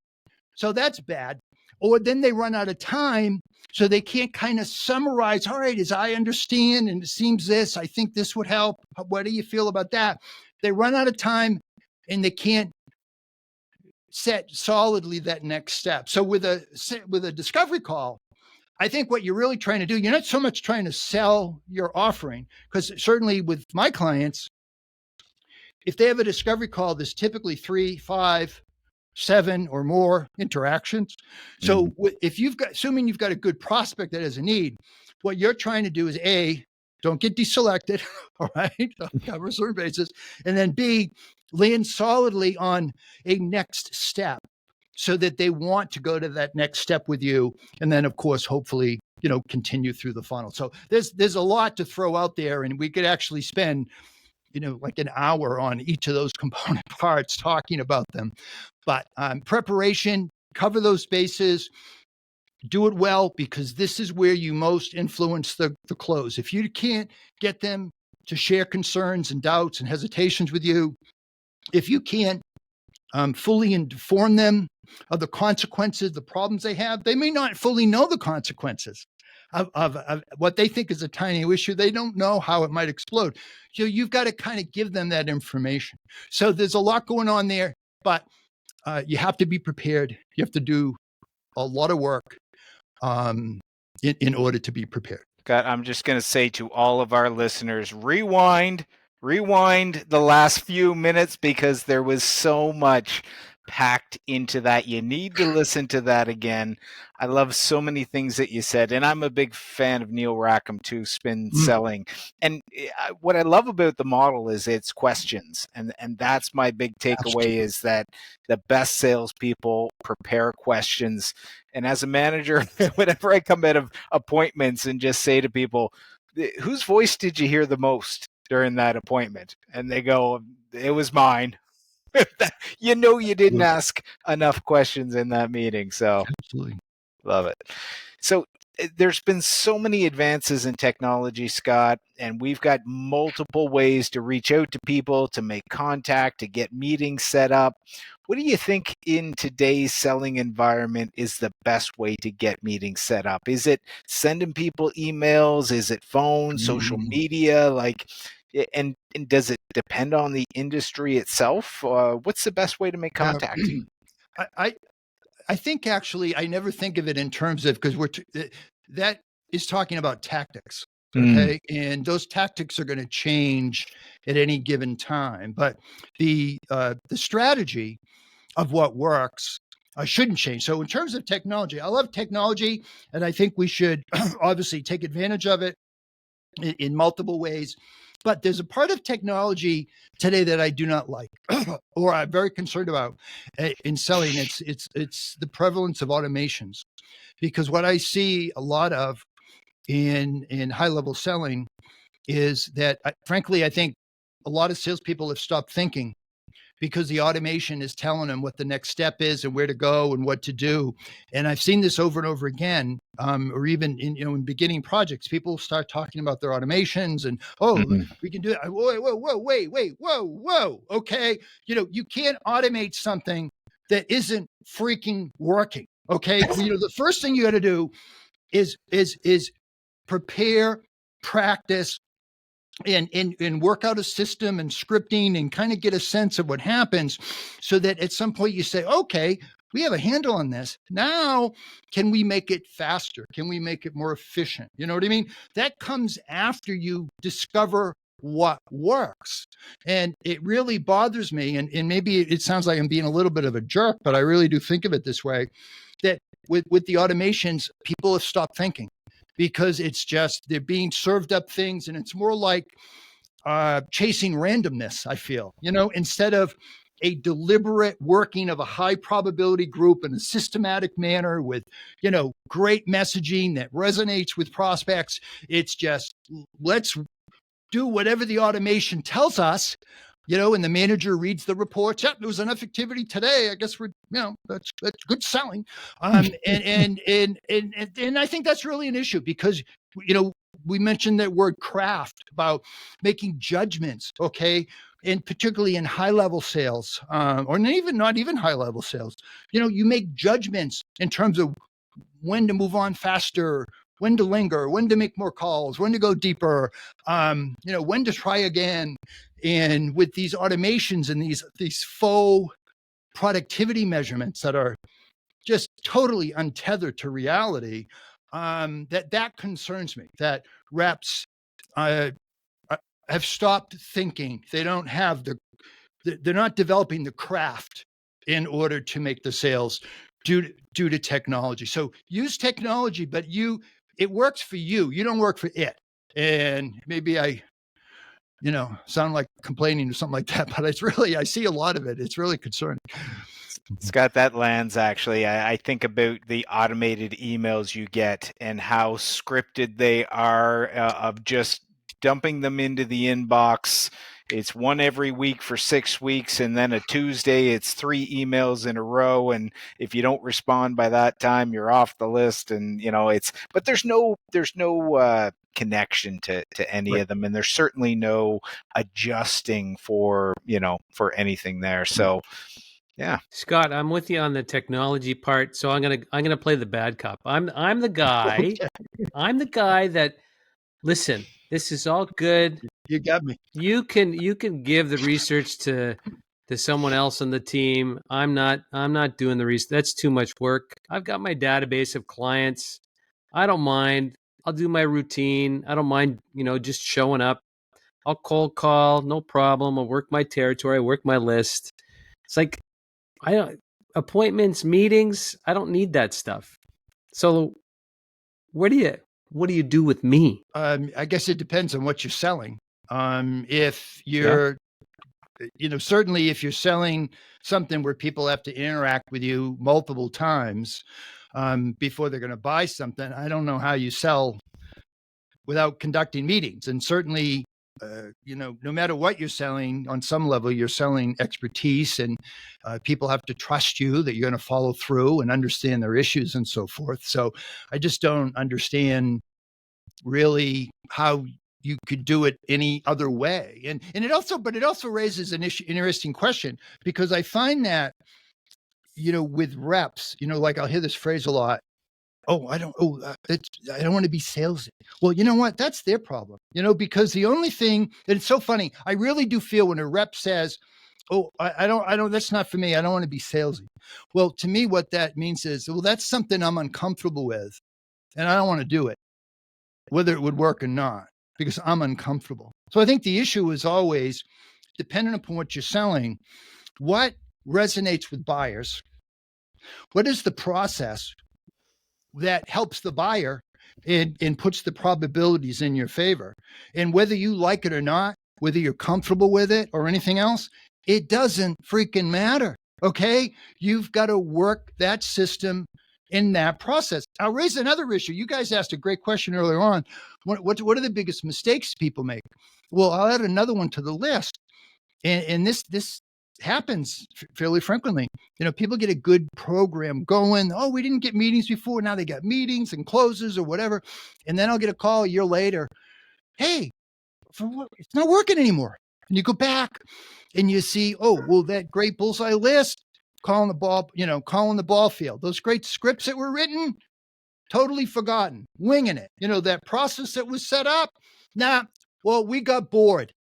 So that's bad. Or then they run out of time, so they can't kind of summarize, all right, as I understand, and it seems this, I think this would help. What do you feel about that? They run out of time, and they can't set solidly that next step. So with a discovery call, I think what you're really trying to do, you're not so much trying to sell your offering, because certainly with my clients, if they have a discovery call, there's typically 3, 5, 7 or more interactions. So if assuming you've got a good prospect that has a need, what you're trying to do is, A, don't get deselected, all right, cover a certain basis, and then B, land solidly on a next step, so that they want to go to that next step with you. And then, of course, hopefully, continue through the funnel. So there's a lot to throw out there, and we could actually spend, like an hour on each of those component parts talking about them. But preparation, cover those bases, do it well, because this is where you most influence the close. If you can't get them to share concerns and doubts and hesitations with you, if you can't fully inform them of the consequences, the problems they have, they may not fully know the consequences of what they think is a tiny issue. They don't know how it might explode. So you've got to kind of give them that information. So there's a lot going on there, but you have to be prepared. You have to do a lot of work in order to be prepared. Scott, I'm just going to say to all of our listeners, rewind the last few minutes, because there was so much packed into that. You need to listen to that again. I love so many things that you said, and I'm a big fan of Neal Rackham too, spin selling. And what I love about the model is it's questions, and that's my big takeaway, is that the best salespeople prepare questions. And as a manager, whenever I come out of appointments and just say to people, whose voice did you hear the most during that appointment? And they go, it was mine. You didn't ask enough questions in that meeting. So absolutely love it. So there's been so many advances in technology, Scott, and we've got multiple ways to reach out to people, to make contact, to get meetings set up. What do you think in today's selling environment is the best way to get meetings set up? Is it sending people emails? Is it phone, social media? And does it depend on the industry itself? What's the best way to make contact? I think actually I never think of it in terms of, because that is talking about tactics. Okay. And those tactics are going to change at any given time. But the strategy of what works shouldn't change. So in terms of technology, I love technology, and I think we should obviously take advantage of it in multiple ways. But there's a part of technology today that I do not like, or I'm very concerned about in selling. It's the prevalence of automations, because what I see a lot of in high level selling is that, frankly, I think a lot of salespeople have stopped thinking, because the automation is telling them what the next step is and where to go and what to do. And I've seen this over and over again, or even in beginning projects, people start talking about their automations and, we can do it. Whoa. Okay. You can't automate something that isn't freaking working. Okay. The first thing you got to do is prepare, practice, and work out a system and scripting and kind of get a sense of what happens, so that at some point you say, okay, we have a handle on this. Now, can we make it faster? Can we make it more efficient? You know what I mean? That comes after you discover what works. And it really bothers me. And maybe it sounds like I'm being a little bit of a jerk, but I really do think of it this way, that with the automations, people have stopped thinking, because it's just, they're being served up things, and it's more like chasing randomness, I feel, instead of a deliberate working of a high probability group in a systematic manner with, great messaging that resonates with prospects. It's just, let's do whatever the automation tells us, and the manager reads the reports. Yep, there was enough activity today. I guess that's good selling. And I think that's really an issue, because, we mentioned that word craft about making judgments. Okay. And particularly in high level sales, or not even high level sales, you make judgments in terms of when to move on faster, when to linger, when to make more calls, when to go deeper, when to try again. And with these automations and these faux productivity measurements that are just totally untethered to reality, that concerns me, that reps have stopped thinking. They don't have they're not developing the craft in order to make the sales due to technology. So use technology, but it works for you. You don't work for it. And maybe I, sound like complaining or something like that, but I see a lot of it. It's really concerning. Scott, that lands actually. I think about the automated emails you get and how scripted they are, of just dumping them into the inbox. It's one every week for 6 weeks, and then a Tuesday it's 3 emails in a row, and if you don't respond by that time, you're off the list. And but there's no connection to any of them, and there's certainly no adjusting for anything there. So yeah, Scott, I'm with you on the technology part. So I'm gonna play the bad cop. I'm the guy. Okay. I'm the guy that, listen, this is all good. You got me. You can give the research to someone else on the team. I'm not doing the research. That's too much work. I've got my database of clients. I don't mind. I'll do my routine. I don't mind, just showing up. I'll cold call, no problem. I'll work my territory, work my list. It's like, appointments, meetings, I don't need that stuff. So what do you do with me? I guess it depends on what you're selling. If you're, certainly if you're selling something where people have to interact with you multiple times before they're going to buy something, I don't know how you sell without conducting meetings. And certainly no matter what you're selling, on some level, you're selling expertise, and people have to trust you that you're going to follow through and understand their issues and so forth. So I just don't understand really how you could do it any other way. And it also raises an interesting question, because I find that, with reps, like I'll hear this phrase a lot. I don't want to be salesy. Well, you know what? That's their problem, because the only thing, and it's so funny. I really do feel when a rep says, I don't, that's not for me. I don't want to be salesy. Well, to me, what that means is, well, that's something I'm uncomfortable with, and I don't want to do it, whether it would work or not, because I'm uncomfortable. So I think the issue is always, depending upon what you're selling, what resonates with buyers, what is the process that helps the buyer and puts the probabilities in your favor. And whether you like it or not, whether you're comfortable with it or anything else, it doesn't freaking matter. Okay? You've got to work that system in that process. I'll raise another issue. You guys asked a great question earlier on. What are the biggest mistakes people make? Well, I'll add another one to the list. And this happens fairly frequently. People get a good program going. Oh, we didn't get meetings before. Now they got meetings and closes or whatever. And then I'll get a call a year later. Hey, it's not working anymore. And you go back and you see, that great bullseye list, calling the ball field. Those great scripts that were written, totally forgotten, winging it. That process that was set up. We got bored.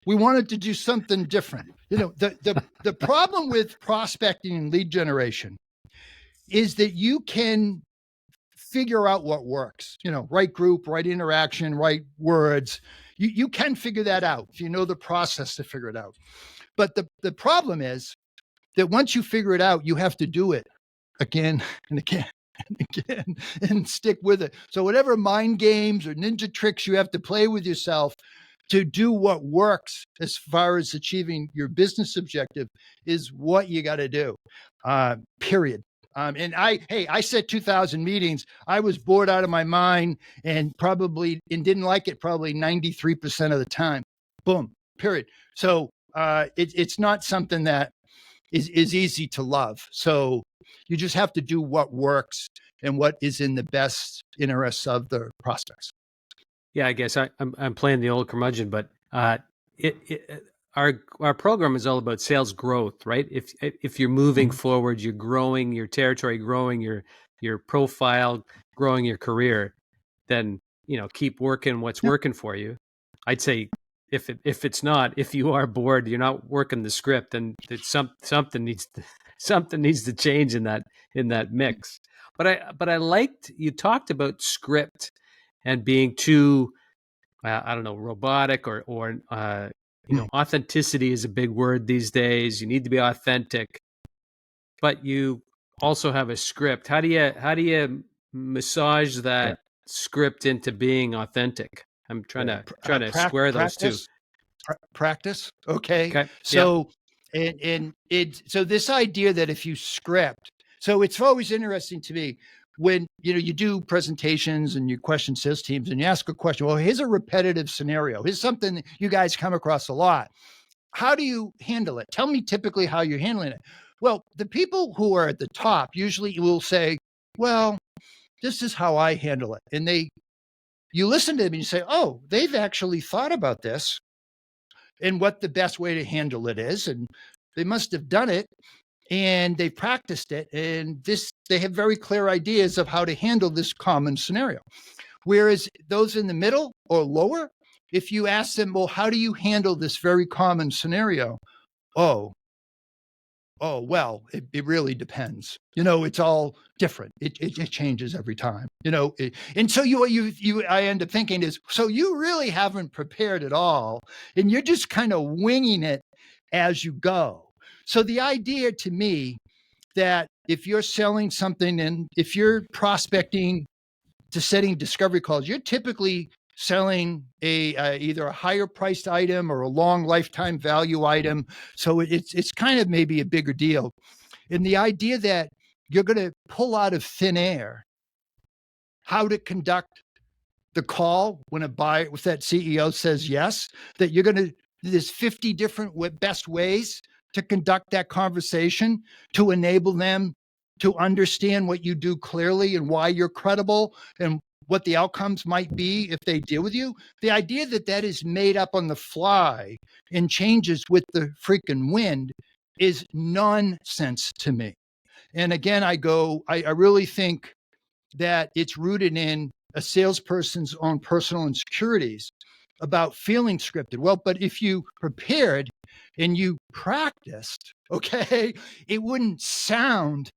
We wanted to do something different. The problem with prospecting and lead generation is that you can figure out what works, right group, right interaction, right words. You can figure that out if you know the process to figure it out. But the problem is that once you figure it out, you have to do it again and again and again and stick with it. So whatever mind games or ninja tricks you have to play with yourself to do what works as far as achieving your business objective is what you got to do, period. And I said 2,000 meetings. I was bored out of my mind and didn't like it probably 93% of the time. Boom, period. So it's not something that is easy to love. So you just have to do what works and what is in the best interests of the prospects. Yeah, I guess I'm playing the old curmudgeon, but our program is all about sales growth, right? If you're moving forward, you're growing your territory, growing your profile, growing your career, then keep working what's working for you. I'd say if you are bored, you're not working the script, then something needs to change in that mix. But I liked you talked about script and being too, I don't know, robotic or authenticity is a big word these days. You need to be authentic, but you also have a script. How do you massage that script into being authentic? I'm trying to square those two. Practice. Okay. So, so this idea that if you script, so it's always interesting to me when you do presentations and you question sales teams and you ask a question. Well, here's a repetitive scenario. Here's something that you guys come across a lot. How do you handle it? Tell me typically how you're handling it. Well, the people who are at the top usually will say, well, this is how I handle it. And you listen to them and you say, oh, they've actually thought about this and what the best way to handle it is. And they must have done it and they practiced it. And they have very clear ideas of how to handle this common scenario. Whereas those in the middle or lower, if you ask them, well, how do you handle this very common scenario? Oh, well, it really depends. It's all different. It changes every time, and so I end up thinking is, so you really haven't prepared at all. And you're just kind of winging it as you go. So the idea to me that if you're selling something and if you're prospecting to setting discovery calls, you're typically selling either a higher priced item or a long lifetime value item. So it's kind of maybe a bigger deal. And the idea that you're going to pull out of thin air how to conduct the call when if that CEO says yes, that you're going to, there's 50 different best ways to conduct that conversation to enable them to understand what you do clearly and why you're credible and what the outcomes might be if they deal with you. The idea that that is made up on the fly and changes with the freaking wind is nonsense to me. And again, I really think that it's rooted in a salesperson's own personal insecurities about feeling scripted. Well, but if you prepared and you practiced, okay, it wouldn't sound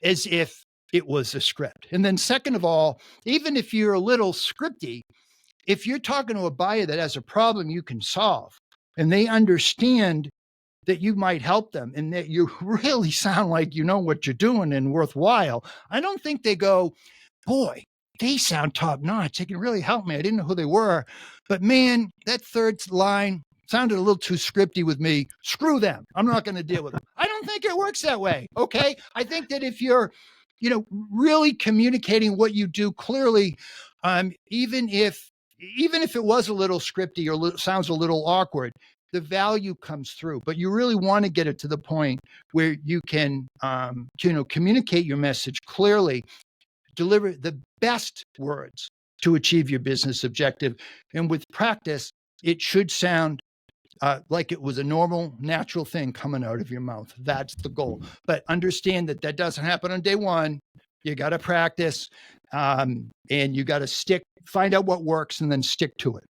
as if it was a script. And then second of all, even if you're a little scripty, if you're talking to a buyer that has a problem you can solve and they understand that you might help them and that you really sound like you know what you're doing and worthwhile, I don't think they go, boy, they sound top notch. They can really help me. I didn't know who they were, but man, that third line sounded a little too scripty with me. Screw them. I'm not going to deal with them. I don't think it works that way. Okay. I think that if you're, really communicating what you do clearly, even if it was a little scripty or sounds a little awkward, the value comes through. But you really want to get it to the point where you can, communicate your message clearly, deliver the best words to achieve your business objective. And with practice, it should sound like it was a normal, natural thing coming out of your mouth. That's the goal. But understand that doesn't happen on day one. You got to practice, and you got to find out what works and then stick to it.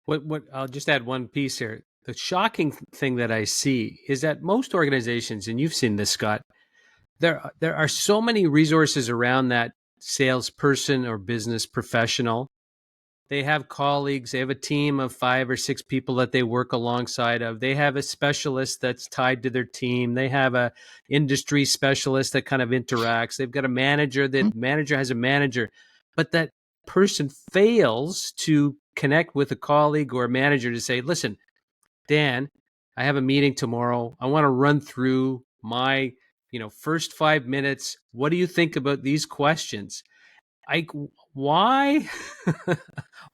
What I'll just add one piece here. The shocking thing that I see is that most organizations, and you've seen this, Scott, there are so many resources around that salesperson or business professional. They have colleagues. They have a team of 5 or 6 people that they work alongside of. They have a specialist that's tied to their team. They have a industry specialist that kind of interacts. They've got a manager. The manager has a manager. But that person fails to connect with a colleague or a manager to say, listen, Dan, I have a meeting tomorrow. I want to run through my first 5 minutes. What do you think about these questions? Why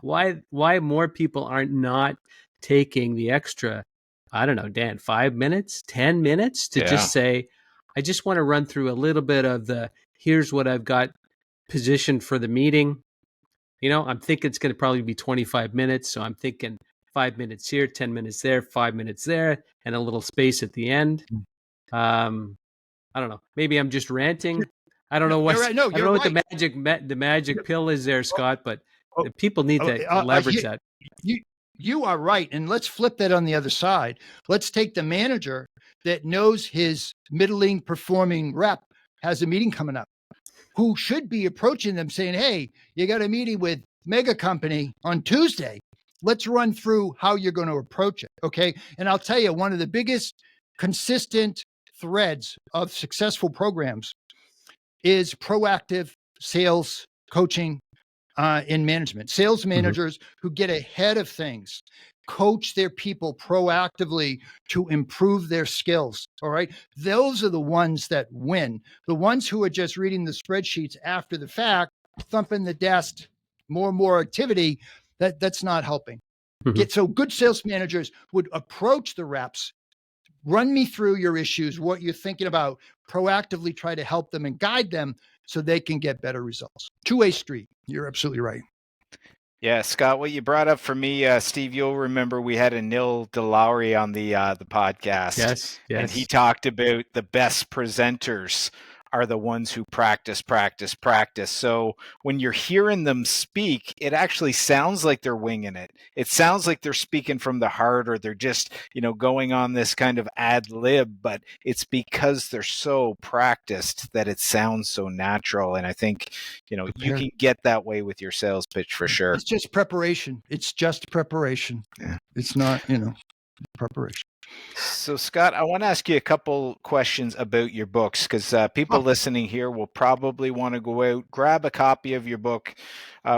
more people aren't not taking the extra, I don't know, Dan, 5 minutes, 10 minutes to just say, I just want to run through a little bit of here's what I've got positioned for the meeting. I'm thinking it's going to probably be 25 minutes. So I'm thinking 5 minutes here, 10 minutes there, 5 minutes there, and a little space at the end. I don't know. Maybe I'm just ranting. I don't know what right. No, I don't know what the magic pill is there, Scott, but people need to leverage that. You are right. And let's flip that on the other side. Let's take the manager that knows his middling performing rep has a meeting coming up, who should be approaching them saying, hey, you got a meeting with mega company on Tuesday. Let's run through how you're going to approach it. Okay. And I'll tell you, one of the biggest consistent threads of successful programs is proactive sales coaching in management. Sales managers who get ahead of things, coach their people proactively to improve their skills. All right. Those are the ones that win. The ones who are just reading the spreadsheets after the fact, thumping the desk, more and more activity, that's not helping. So good sales managers would approach the reps, run me through your issues, what you're thinking about, proactively try to help them and guide them so they can get better results. Two-way street. You're absolutely right. Yeah, Scott, what you brought up for me, Steve, you'll remember we had a Neal DeLaury on the podcast. Yes. And he talked about the best presenters are the ones who practice. So when you're hearing them speak, it actually sounds like they're winging it. It sounds like they're speaking from the heart, or they're just, going on this kind of ad lib, but it's because they're so practiced that it sounds so natural. And I think, you can get that way with your sales pitch for sure. It's just preparation. Yeah. It's not, preparation. So, Scott, I want to ask you a couple questions about your books, because people listening here will probably want to go out, grab a copy of your book.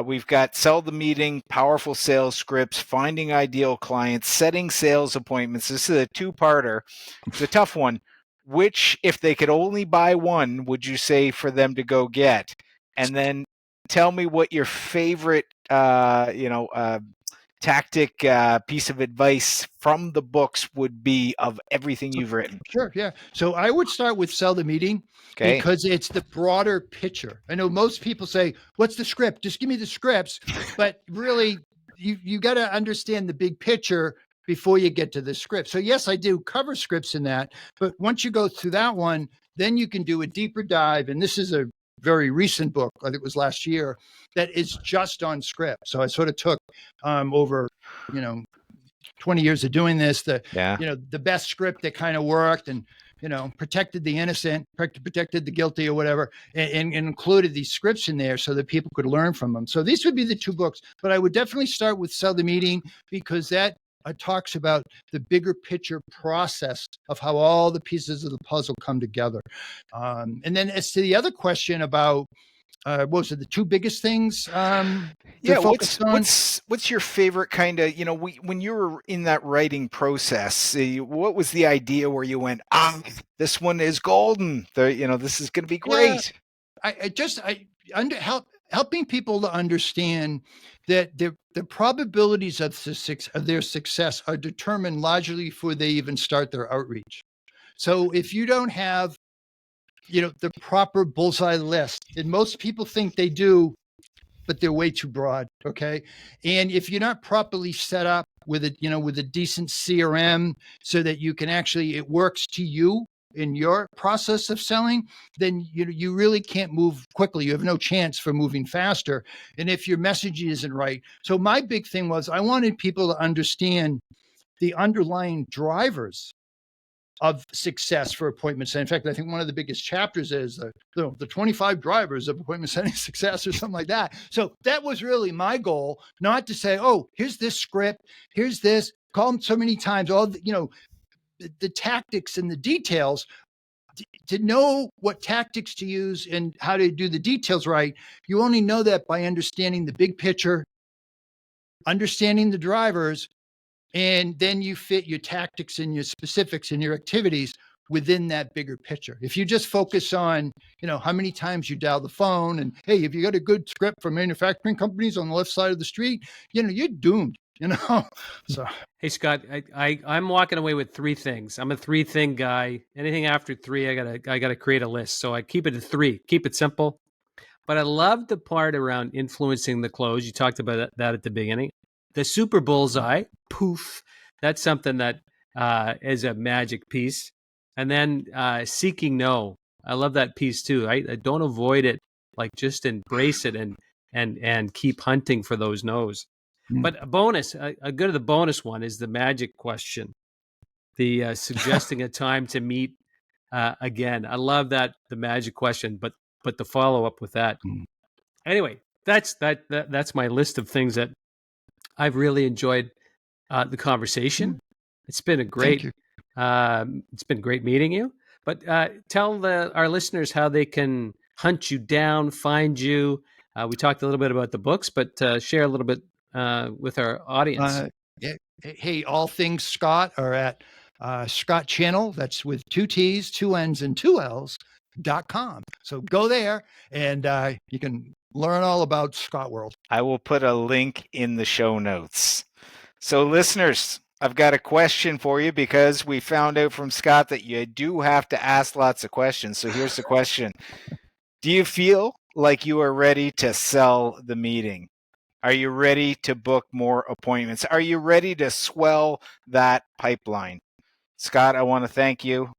We've got Sell the Meeting, Powerful Sales Scripts, Finding Ideal Clients, Setting Sales Appointments. This is a two-parter. It's a tough one. Which, if they could only buy one, would you say for them to go get? And then tell me what your favorite tactic piece of advice from the books would be of everything you've written? Sure, yeah. So I would start with sell the meeting because it's the broader picture. I know most people say, "What's the script? Just give me the scripts," but really, you got to understand the big picture before you get to the script. So yes, I do cover scripts in that, but once you go through that one, then you can do a deeper dive. And this is a very recent book, I think it was last year, that is just on script. So I sort of took over, 20 years of doing this, the best script that kind of worked and, protected the innocent, protected the guilty or whatever, and included these scripts in there so that people could learn from them. So these would be the two books, but I would definitely start with Sell the Meeting because that talks about the bigger picture process of how all the pieces of the puzzle come together. And then as to the other question about what was it, the two biggest things? What's your favorite kind of, when you were in that writing process, what was the idea where you went, this one is golden, this is going to be great? Helping people to understand that the probabilities of their success are determined largely before they even start their outreach. So if you don't have the proper bullseye list, and most people think they do, but they're way too broad. Okay. And if you're not properly set up with a decent CRM so that you can it works to you in your process of selling, then you really can't move quickly. You have no chance for moving faster. And if your messaging isn't right. So my big thing was I wanted people to understand the underlying drivers of success for appointment setting. In fact, I think one of the biggest chapters is the 25 drivers of appointment setting success or something like that. So that was really my goal, not to say, oh, here's this script, here's this, call them so many times, all the tactics and the details. To know what tactics to use and how to do the details right, you only know that by understanding the big picture, understanding the drivers, and then you fit your tactics and your specifics and your activities within that bigger picture. If you just focus on, how many times you dial the phone and, hey, if you got a good script for manufacturing companies on the left side of the street, you're doomed, So, hey, Scott, I'm walking away with three things. I'm a 3-thing guy. Anything after 3, I gotta create a list. So I keep it at 3, keep it simple. But I love the part around influencing the close. You talked about that at the beginning. The super bullseye, poof, that's something that is a magic piece. And then seeking no. I love that piece too. I don't avoid it, like just embrace it and keep hunting for those no's. But a bonus, a good of the bonus one is the magic question, the suggesting a time to meet again. I love that, the magic question, but the follow up with that. Anyway, that's my list of things that I've really enjoyed the conversation. It's been it's been great meeting you. But tell our listeners how they can hunt you down, find you. We talked a little bit about the books, but share a little bit with our audience. Hey, all things Scott are at Scott Channell. That's with 2 T's, 2 N's, and 2 L's.com. So go there and you can learn all about Scott World. I will put a link in the show notes. So listeners, I've got a question for you because we found out from Scott that you do have to ask lots of questions. So here's the question. Do you feel like you are ready to sell the meeting? Are you ready to book more appointments? Are you ready to swell that pipeline? Scott, I want to thank you.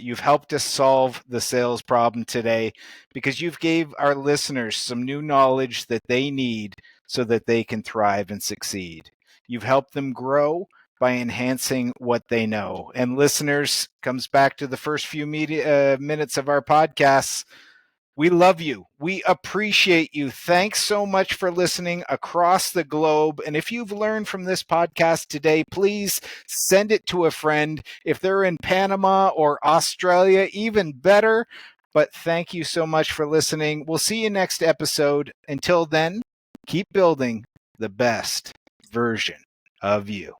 You've helped us solve the sales problem today because you've gave our listeners some new knowledge that they need so that they can thrive and succeed. You've helped them grow by enhancing what they know. And listeners, comes back to the first few minutes of our podcasts. We love you. We appreciate you. Thanks so much for listening across the globe. And if you've learned from this podcast today, please send it to a friend. If they're in Panama or Australia, even better. But thank you so much for listening. We'll see you next episode. Until then, keep building the best version of you.